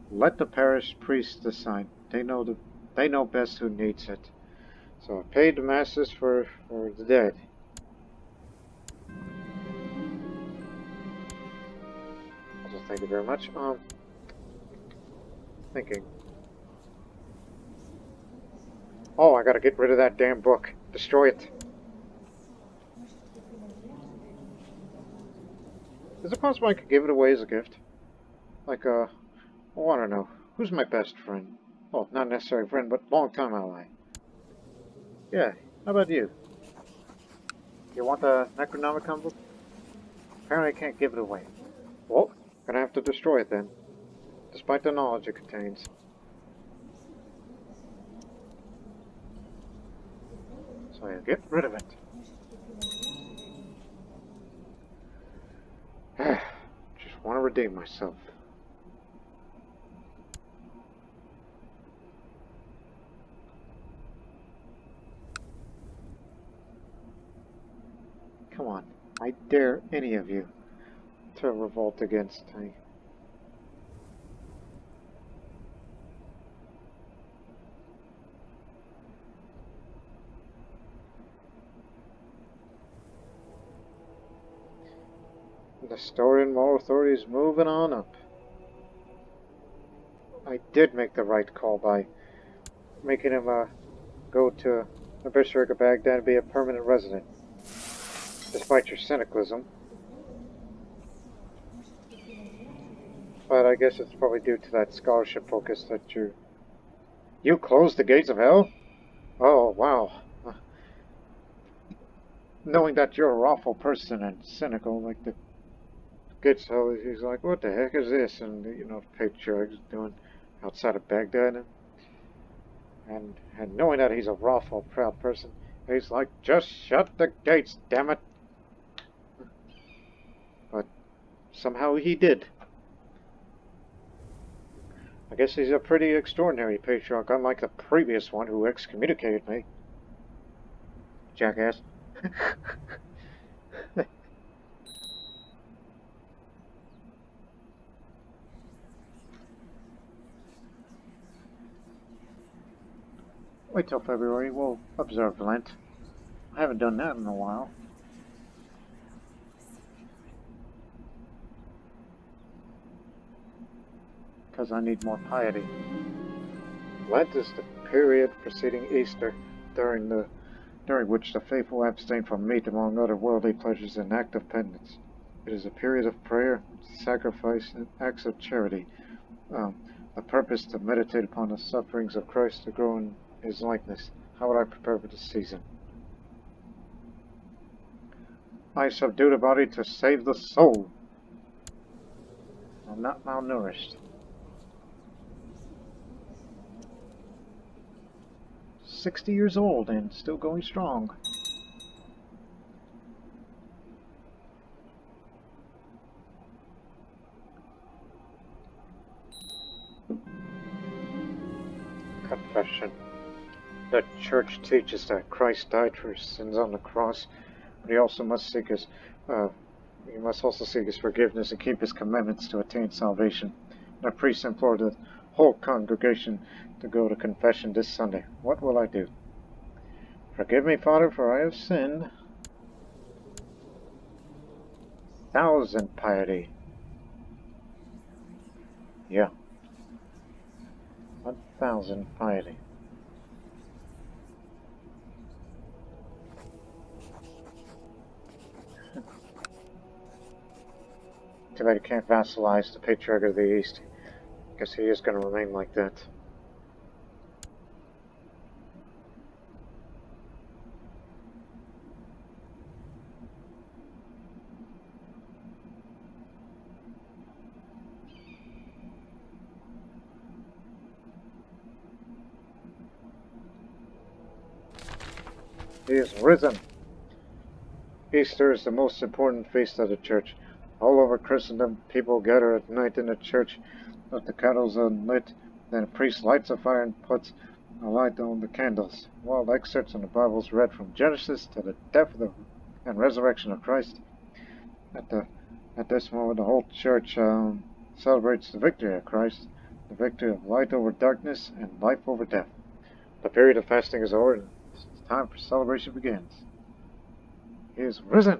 Let the parish priests decide. They know best who needs it. So I paid the masses for the dead. Also, thank you very much. Thinking. Oh, I gotta get rid of that damn book. Destroy it. Is it possible I could give it away as a gift? Like, oh, I don't know. Who's my best friend? Well, not necessarily friend, but long-time ally. Yeah, how about you? You want the Necronomicon book? Apparently I can't give it away. Well, gonna have to destroy it then. Despite the knowledge it contains. So yeah, get rid of it. Just want to redeem myself. Come on, I dare any of you to revolt against me. The Nestorian moral authority is moving on up. I did make the right call by making him go to the Bishopric of Baghdad and be a permanent resident. Despite your cynicism. But I guess it's probably due to that scholarship focus that you closed the gates of hell? Oh, wow. Knowing that you're a awful person and cynical, like the gates of hell, he's like, what the heck is this? And, you know, the patriarch's doing outside of Baghdad. And knowing that he's a awful proud person, he's like, just shut the gates, damn it. But somehow he did. I guess he's a pretty extraordinary patriarch, unlike the previous one who excommunicated me. Jackass. Wait till February, we'll observe Lent. I haven't done that in a while. because I need more piety. Lent is the period preceding Easter, during which the faithful abstain from meat among other worldly pleasures in act of penance. It is a period of prayer, sacrifice, and acts of charity. The purpose to meditate upon the sufferings of Christ to grow in his likeness. How would I prepare for this season? I subdue the body to save the soul. I'm not malnourished. 60 years old and still going strong. Confession. The Church teaches that Christ died for his sins on the cross, but he also must seek his forgiveness and keep his commandments to attain salvation. The priest implored the whole congregation to go to confession this Sunday. What will I do? Forgive me, Father, for I have sinned. 1,000 piety. Yeah. 1,000 piety. Too bad you can't vassalize the Patriarch of the East. Guess he is going to remain like that. He is risen. Easter is the most important feast of the Church. All over Christendom, people gather at night in the church, let the candles unlit, then a priest lights a fire and puts a light on the candles. While excerpts from the Bible is read from Genesis to the death and resurrection of Christ. At this moment, the whole church celebrates the victory of Christ, the victory of light over darkness and life over death. The period of fasting is over, and it's time for celebration begins. He is risen.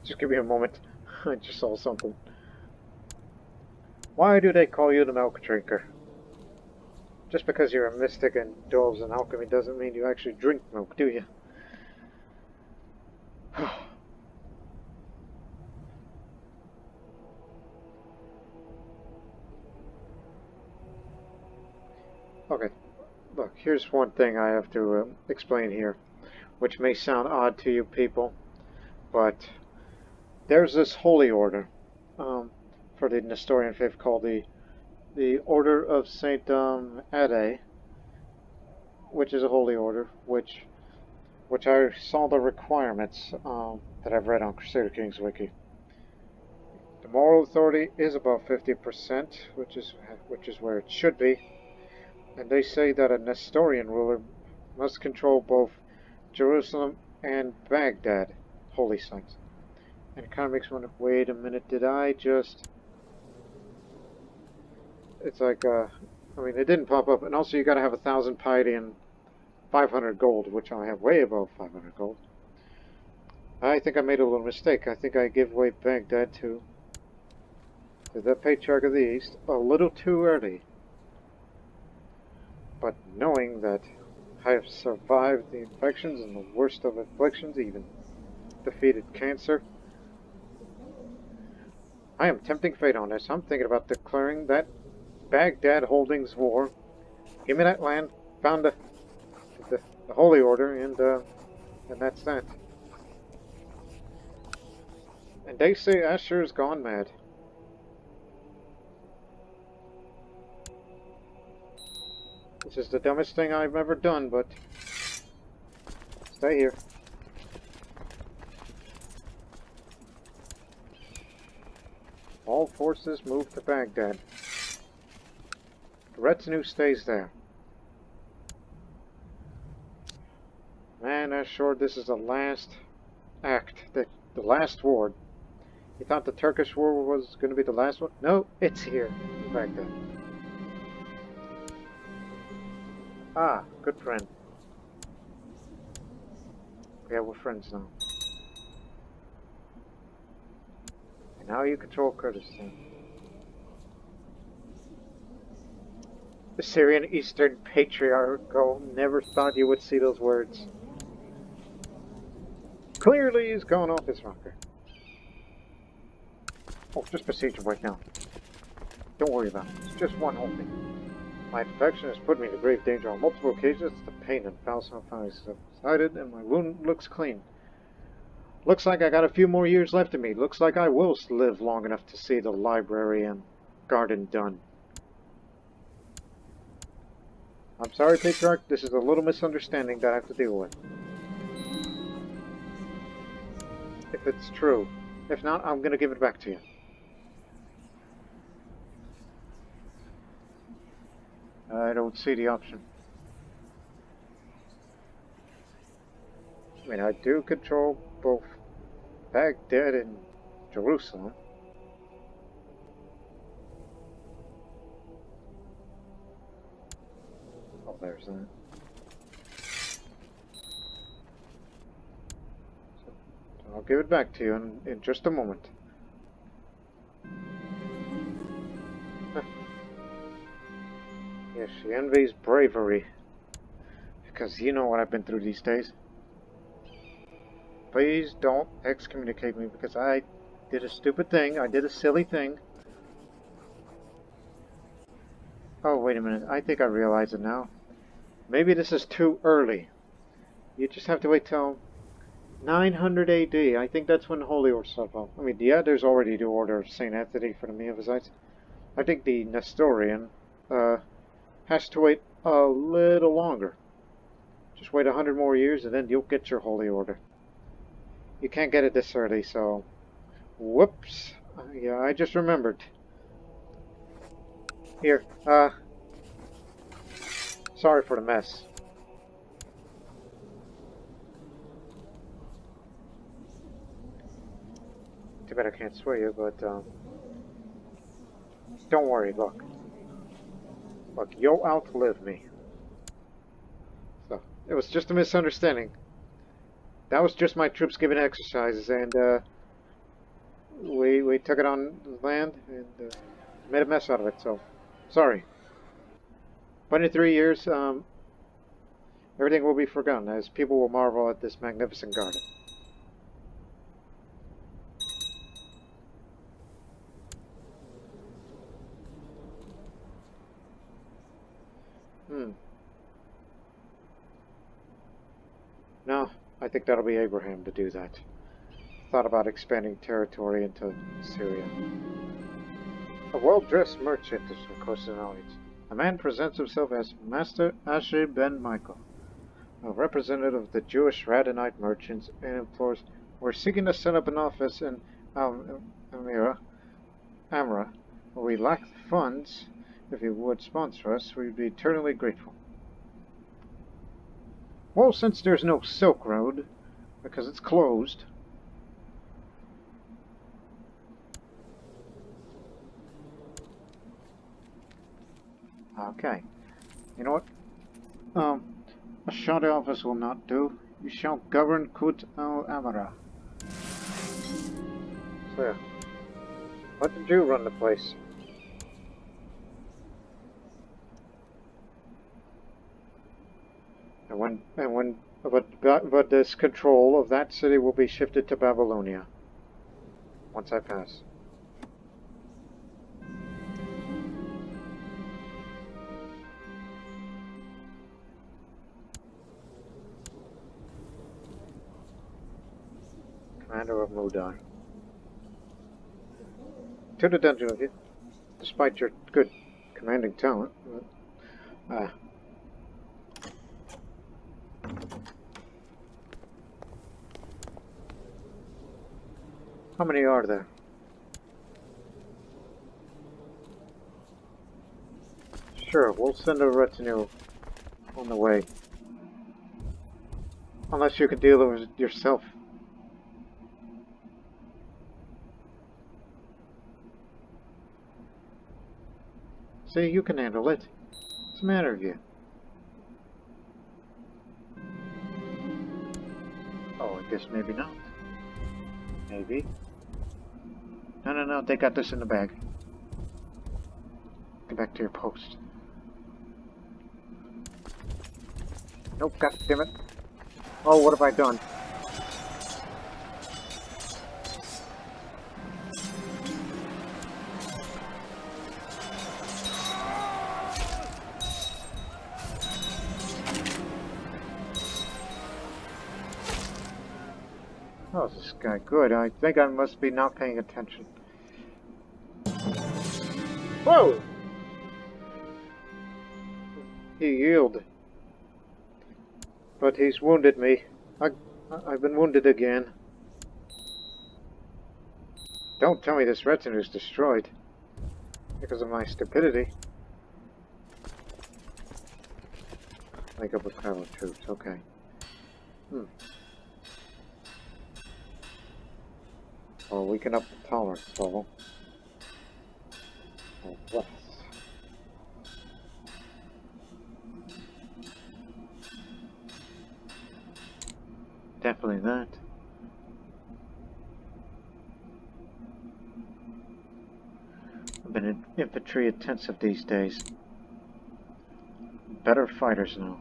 Just give me a moment. I just saw something. Why do they call you the milk drinker? Just because you're a mystic and delves in alchemy doesn't mean you actually drink milk, do you? Okay, look, here's one thing I have to explain here, which may sound odd to you people, but there's this holy order for the Nestorian faith called the Order of Saint Ade, which is a holy order, which I saw the requirements that I've read on Crusader Kings Wiki. The moral authority is about 50%, which is where it should be, and they say that a Nestorian ruler must control both Jerusalem and Baghdad, holy sites. And it kind of makes me wonder, wait a minute, did I just... It's like, I mean, it didn't pop up. And also, you gotta have 1,000 piety and 500 gold, which I have way above 500 gold. I think I made a little mistake. I think I gave away Baghdad to the Patriarch of the East a little too early. But knowing that I have survived the infections and the worst of afflictions, even defeated cancer, I am tempting fate on this. I'm thinking about declaring that Baghdad Holdings War. Give me that land, found the Holy Order, and that's that. And they say Ashur's gone mad. This is the dumbest thing I've ever done, but stay here. All forces move to Baghdad. The retinue stays there. Man, Ashur, this is the last act, the last war. You thought the Turkish war was going to be the last one? No, it's here in Baghdad. Ah, good friend. Yeah, we're friends now. And now you control Kurdistan. Assyrian Eastern Patriarchal. Never thought you would see those words. Clearly he's gone off his rocker. Oh, just procedure right now. Don't worry about it. It's just one whole thing. My infection has put me to grave danger on multiple occasions. The pain and foul smell finally subsided, and my wound looks clean. Looks like I got a few more years left in me. Looks like I will live long enough to see the library and garden done. I'm sorry, Patriarch. This is a little misunderstanding that I have to deal with. If it's true. If not, I'm going to give it back to you. I don't see the option. I mean, I do control both Baghdad and Jerusalem. Oh, there's that. So I'll give it back to you in just a moment. Yes, she envies bravery. Because you know what I've been through these days. Please don't excommunicate me because I did a stupid thing. I did a silly thing. Oh, wait a minute. I think I realize it now. Maybe this is too early. You just have to wait till 900 AD. I think that's when the Holy War started. I mean, yeah, there's already the Order of St. Anthony for the Miaphysites. I think the Nestorian has to wait a little longer. Just wait 100 more years and then you'll get your Holy Order. You can't get it this early, so... Whoops. Yeah, I just remembered. Here, sorry for the mess. Too bad I can't sway you, but, don't worry, look. Look, you'll outlive me. So, it was just a misunderstanding. That was just my troops giving exercises, and, we took it on land, and, made a mess out of it, so, sorry. But in 3 years, everything will be forgotten, as people will marvel at this magnificent garden. No, I think that'll be Abraham to do that. Thought about expanding territory into Syria. A well-dressed merchant is across the knowledge. A man presents himself as Master Ashur ben Michael, a representative of the Jewish Radhanite merchants, and implores, "We're seeking to set up an office in Amra. We lack the funds. If you would sponsor us, we'd be eternally grateful." Well, since there's no Silk Road, because it's closed. Okay. You know what? A short office will not do. You shall govern Kut al-Amara. So yeah. Let the Jew run the place. But this control of that city will be shifted to Babylonia once I pass. Commander of Mudar. To the dungeon with you, despite your good commanding talent. But, how many are there? Sure, we'll send a retinue on the way. Unless you can deal with it yourself. See, you can handle it. What's the matter with you? guess maybe not. Maybe. No, they got this in the bag. Get back to your post. Nope, god damn it. Oh, what have I done? Oh, is this guy good? I think I must be not paying attention. Whoa! He yielded. But he's wounded me. I've been wounded again. Don't tell me this retinue is destroyed. Because of my stupidity. Link up with cavalry troops, okay. Well, we can up the tolerance level. Oh, bless. Definitely that. I've been in infantry intensive these days. Better fighters now.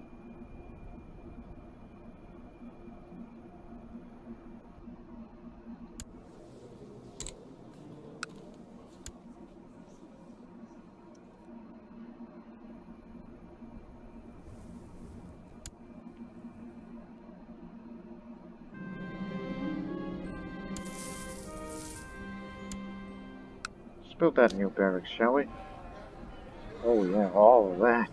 Build that new barracks, shall we? Oh yeah, all of that.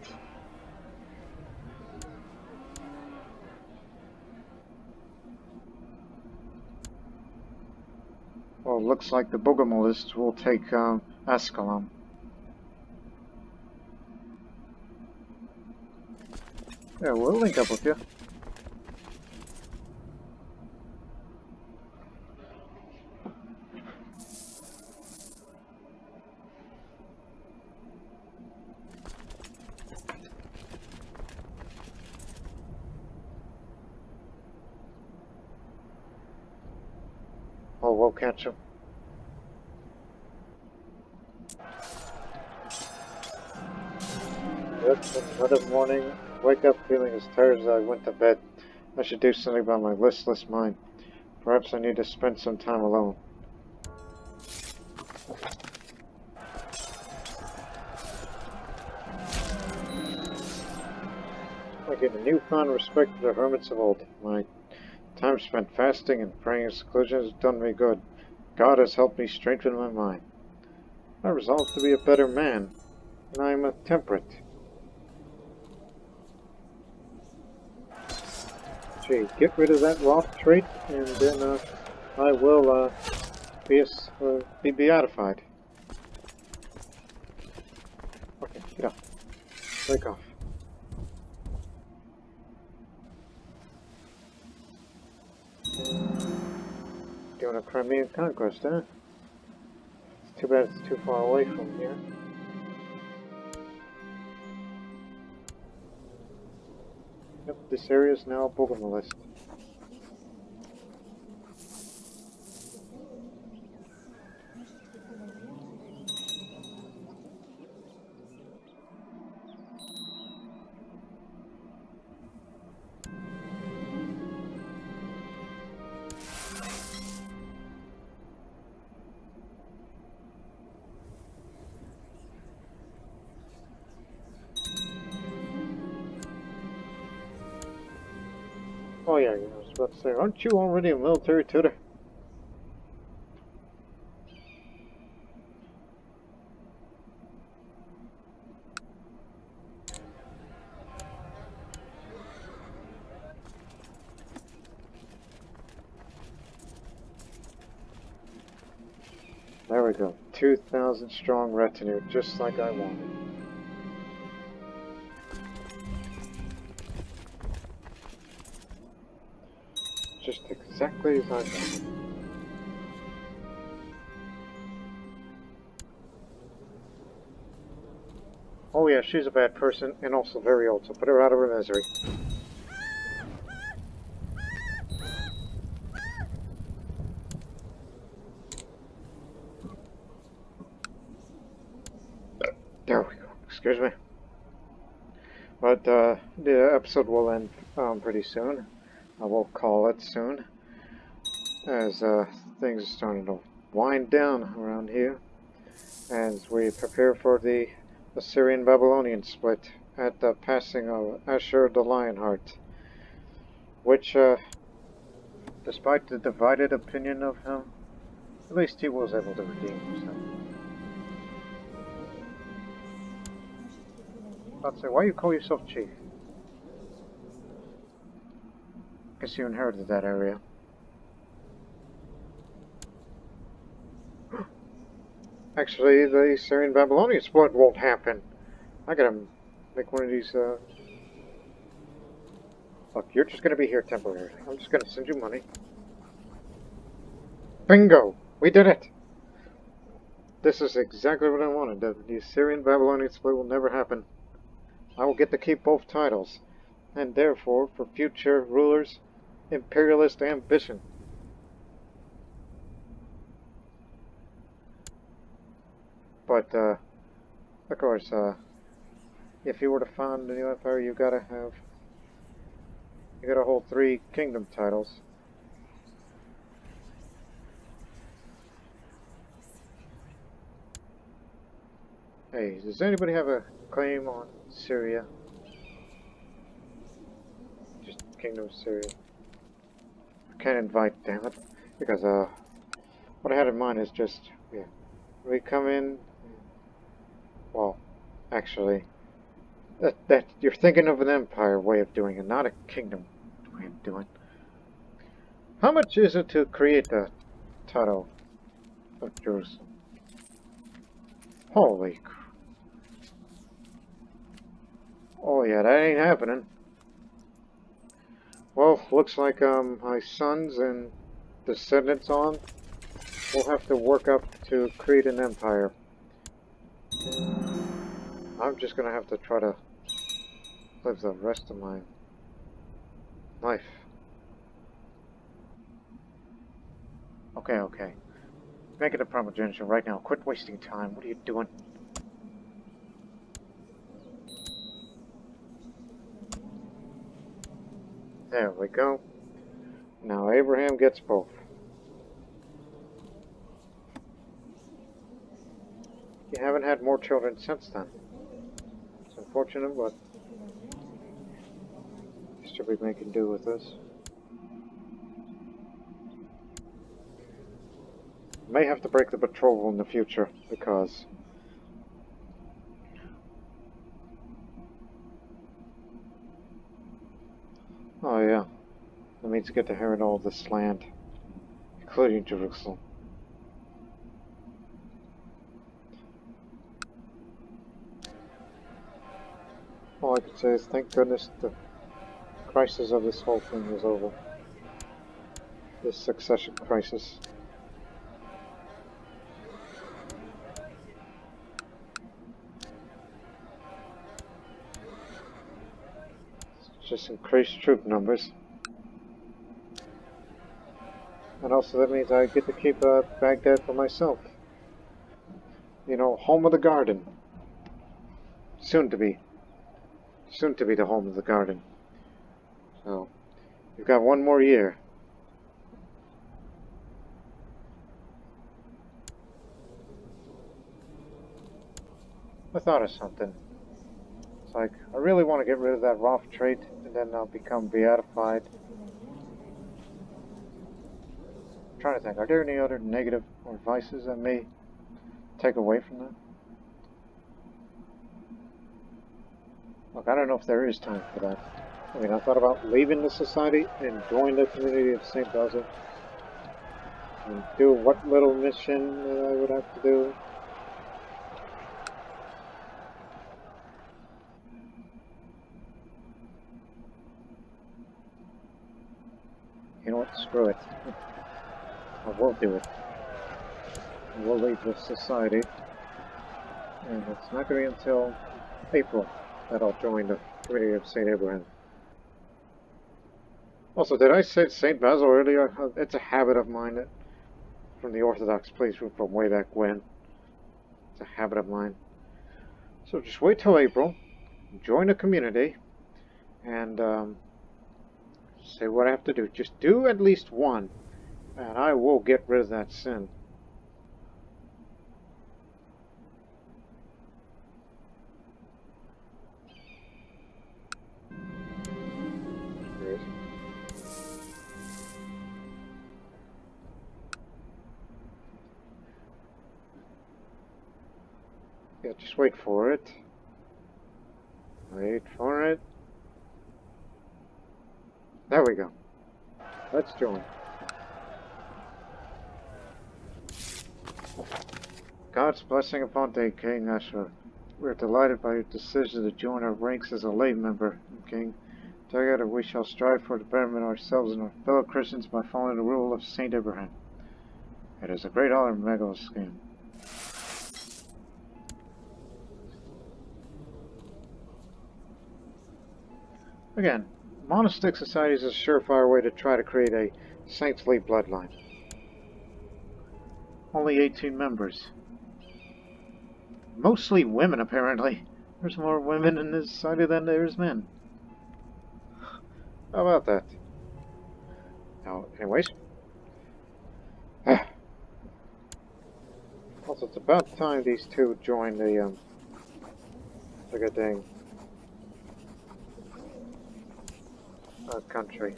Well, it looks like the Bogomolists will take Ascalon. Yeah, we'll link up with you. Oh, we'll catch him. Yep, another morning. Wake up feeling as tired as I went to bed. I should do something about my listless mind. Perhaps I need to spend some time alone. I gain a newfound respect for the hermits of old. My time spent fasting and praying in seclusion has done me good. God has helped me strengthen my mind. I resolve to be a better man, and I am a temperate. Gee, get rid of that loft trait, and then I will be beatified. Okay, get up. Break off. Doing a Crimean conquest, huh? It's too bad it's too far away from here. Yep, this area is now a Bogomolist. Oh yeah, I was about to say, aren't you already a military tutor? There we go. 2,000 strong retinue, just like I wanted. Just exactly as I wanted. Oh yeah, she's a bad person, and also very old, so put her out of her misery. There we go. Excuse me. But the episode will end pretty soon. I will call it soon, as things are starting to wind down around here, as we prepare for the Assyrian-Babylonian split at the passing of Ashur the Lionheart, which, despite the divided opinion of him, at least he was able to redeem himself. I'd say, why you call yourself chief? Guess you inherited that area. Actually, the Assyrian Babylonian split won't happen. I gotta make one of these, Look, you're just gonna be here temporarily. I'm just gonna send you money. Bingo! We did it! This is exactly what I wanted. The Assyrian Babylonian split will never happen. I will get to keep both titles, and therefore, for future rulers, imperialist ambition. But, of course, if you were to found a new empire, you gotta hold 3 kingdom titles. Hey, does anybody have a claim on Syria? Just Kingdom of Syria. I can't invite, damn it. Because, what I had in mind is just, yeah, we come in, well, actually, that you're thinking of an empire way of doing it, not a kingdom way of doing it. How much is it to create the title of Jerusalem? Holy crap. Oh yeah, that ain't happening. Well, looks like my sons and descendants on will have to work up to create an empire. I'm just gonna have to try to live the rest of my life. Okay. Make it a primogeniture right now. Quit wasting time. What are you doing? There we go. Now Abraham gets both. You haven't had more children since then. It's unfortunate, but you should be making do with this. May have to break the betrothal in the future, because oh yeah, that means you get to inherit all this land, including Jerusalem. All I can say is thank goodness the crisis of this whole thing is over. This succession crisis. Just increased troop numbers. And also that means I get to keep Baghdad for myself. You know, home of the garden. Soon to be the home of the garden. So, you've got one more year. I thought of something. It's like, I really want to get rid of that Roth trait, and then I'll become beatified. I'm trying to think, are there any other negative or vices that may take away from that? Look, I don't know if there is time for that. I mean, I thought about leaving the society and join the community of St. Basil. And do what little mission that I would have to do. You know what? Screw it. I will do it. I will leave this society. And it's not going to be until April that I'll join the community of St. Abraham. Also, did I say St. Basil earlier? It's a habit of mine that, from the Orthodox place from way back when. It's a habit of mine. So just wait till April, join a community, and say what I have to do. Just do at least one, and I will get rid of that sin. Yeah, just wait for it. Wait for it. There we go. Let's join. God's blessing upon thee, King Ashur. We are delighted by your decision to join our ranks as a lay member, King. Together we shall strive for the betterment of ourselves and our fellow Christians by following the rule of Saint Abraham. It is a great honor, Megalskin. Again, monastic society is a surefire way to try to create a saintly bloodline. Only 18 members. Mostly women, apparently. There's more women in this society than there's men. How about that? Now, anyways. Also, it's about time these two join the, dang country.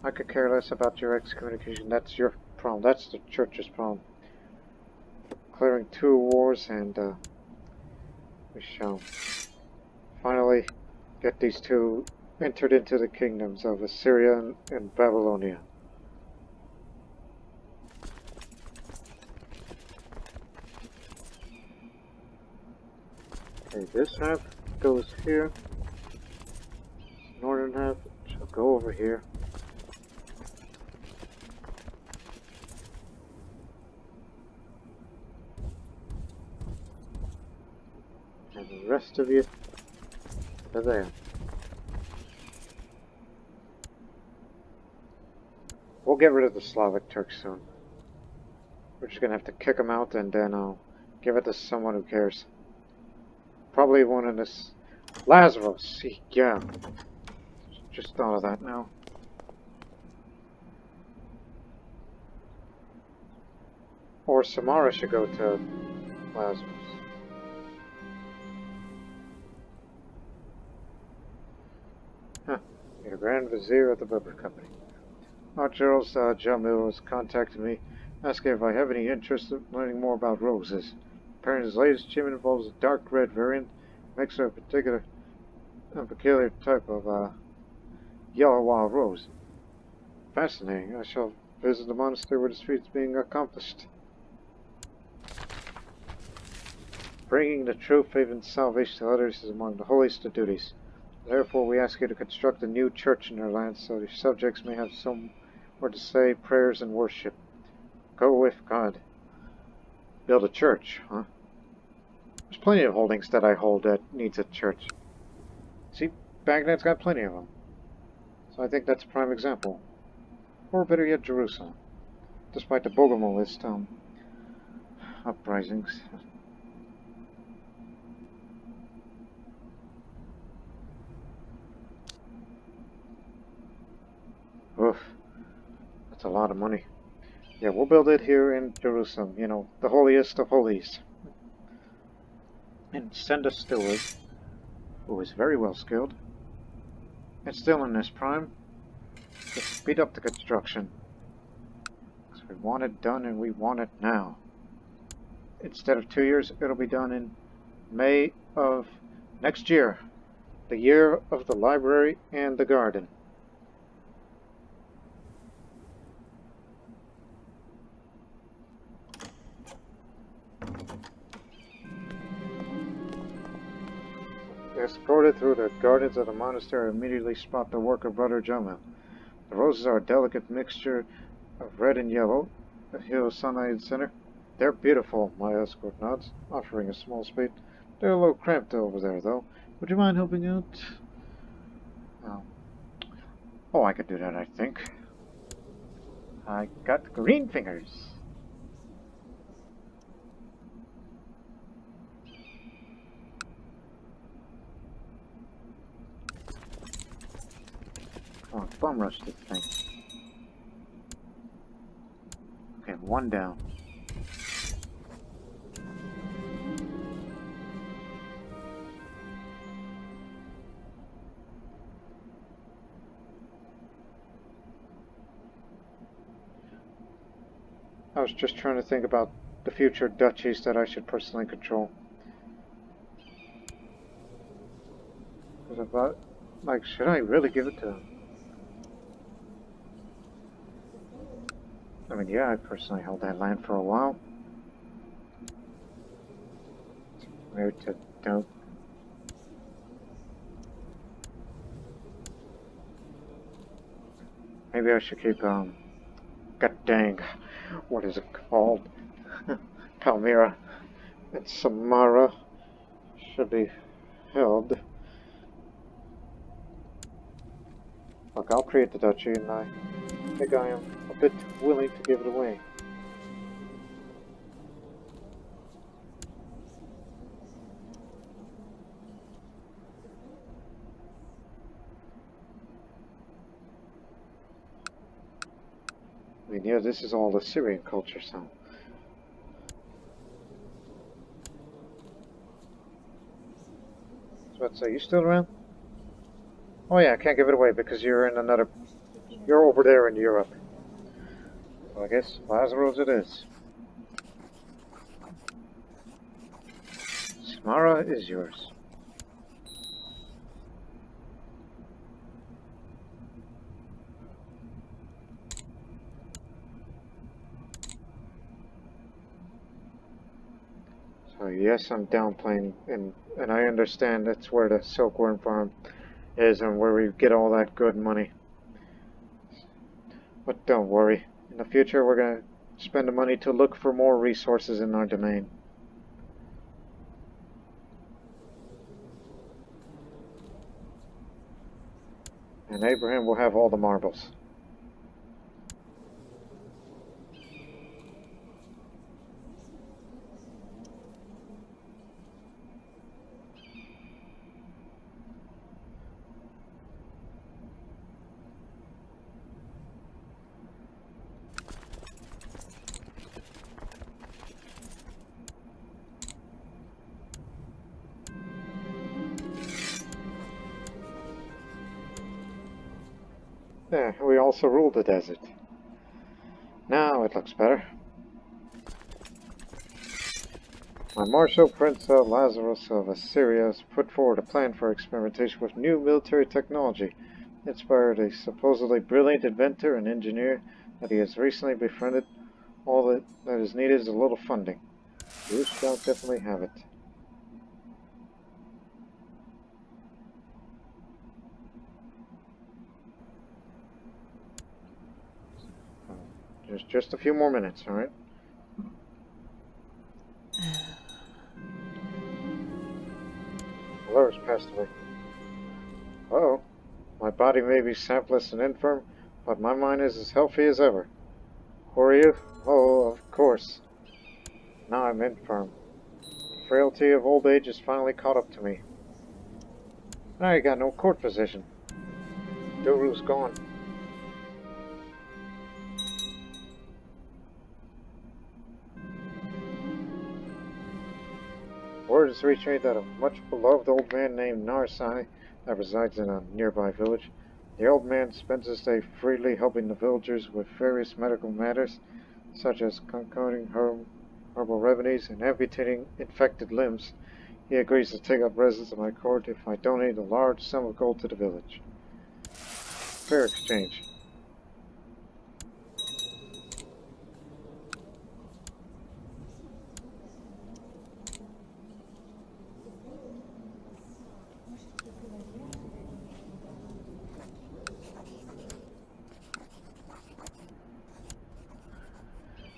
I could care less about your excommunication. That's your problem. That's the church's problem. Clearing 2 wars, and we shall finally get these two entered into the kingdoms of Assyria and Babylonia. Okay, this half goes here. Northern half shall go over here. And the rest of you are there. We'll get rid of the Slavic Turks soon. We're just gonna have to kick them out and then I'll give it to someone who cares. Probably one of this Lazarus. Yeah. Just thought of that now. Or Samara should go to Lazarus. Huh. You're Grand Vizier of the Berber Company. Charles Jamil has contacted me, asking if I have any interest in learning more about roses. Apparently his latest achievement involves a dark red variant, mixed with a peculiar type of yellow wild rose. Fascinating. I shall visit the monastery where this feat is being accomplished. Bringing the true faith and salvation to others is among the holiest of duties. Therefore we ask you to construct a new church in our land so your subjects may have somewhere to say prayers and worship. Go with God. Build a church, huh? There's plenty of holdings that I hold that needs a church. See, Baghdad's got plenty of them. So I think that's a prime example. Or better yet, Jerusalem. Despite the Bogomolist uprisings. Oof. That's a lot of money. Yeah, we'll build it here in Jerusalem, you know, the holiest of holies. And send a steward, who is very well skilled, and still in his prime, to speed up the construction. Because we want it done and we want it now. Instead of 2 years, it'll be done in May of next year. The year of the library and the garden. Escorted through the gardens of the monastery, immediately spot the work of Brother Jamal. The roses are a delicate mixture of red and yellow, a hue of sunlight in the center. They're beautiful, my escort nods, offering a small spade. They're a little cramped over there, though. Would you mind helping out? Oh, I could do that, I think. I got green fingers. Come on, bum rush this thing. Okay, one down. I was just trying to think about the future duchies that I should personally control. Because I thought, like, should I really give it to them? I mean, yeah, I personally held that land for a while. Maybe to don't. Maybe I should keep, God dang, what is it called? Palmyra and Samara should be held. Look, I'll create the duchy, and I think I am a bit willing to give it away. I mean, yeah, this is all Assyrian culture, so. I was about to say, you still around? Oh yeah, I can't give it away because you're in another... You're over there in Europe. So I guess Lazarus it is. Samara is yours. So yes, I'm downplaying, and I understand that's where the silkworm farm is and where we get all that good money. But don't worry. In the future, we're going to spend the money to look for more resources in our domain. And Abraham will have all the marbles. Yeah, we also rule the desert. Now it looks better. My Marshal Prince Lazarus of Assyria has put forward a plan for experimentation with new military technology, inspired a supposedly brilliant inventor and engineer that he has recently befriended. All that is needed is a little funding. You shall definitely have it. Just a few more minutes, alright? Valera's passed away. Uh-oh. My body may be sapless and infirm, but my mind is as healthy as ever. Who are you? Oh, of course. Now I'm infirm. The frailty of old age has finally caught up to me. Now you got no court position. Duru's gone. Word has reached me that a much beloved old man named Narsai that resides in a nearby village. The old man spends his day freely helping the villagers with various medical matters, such as concocting herbal remedies and amputating infected limbs. He agrees to take up residence in my court if I donate a large sum of gold to the village. Fair exchange.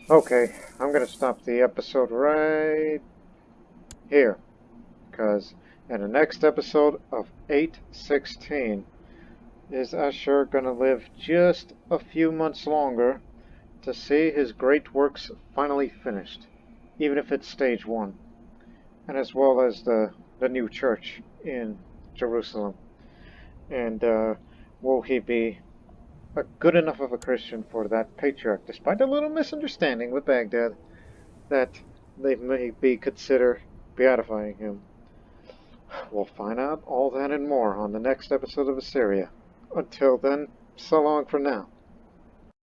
Okay, I'm going to stop the episode right here, because in the next episode of 8:16 is Ashur going to live just a few months longer to see his great works finally finished, even if it's stage 1, and as well as the new church in Jerusalem. And will he be a good enough of a Christian for that patriarch, despite a little misunderstanding with Baghdad, that they maybe consider beatifying him? We'll find out all that and more on the next episode of Assyria. Until then, so long for now.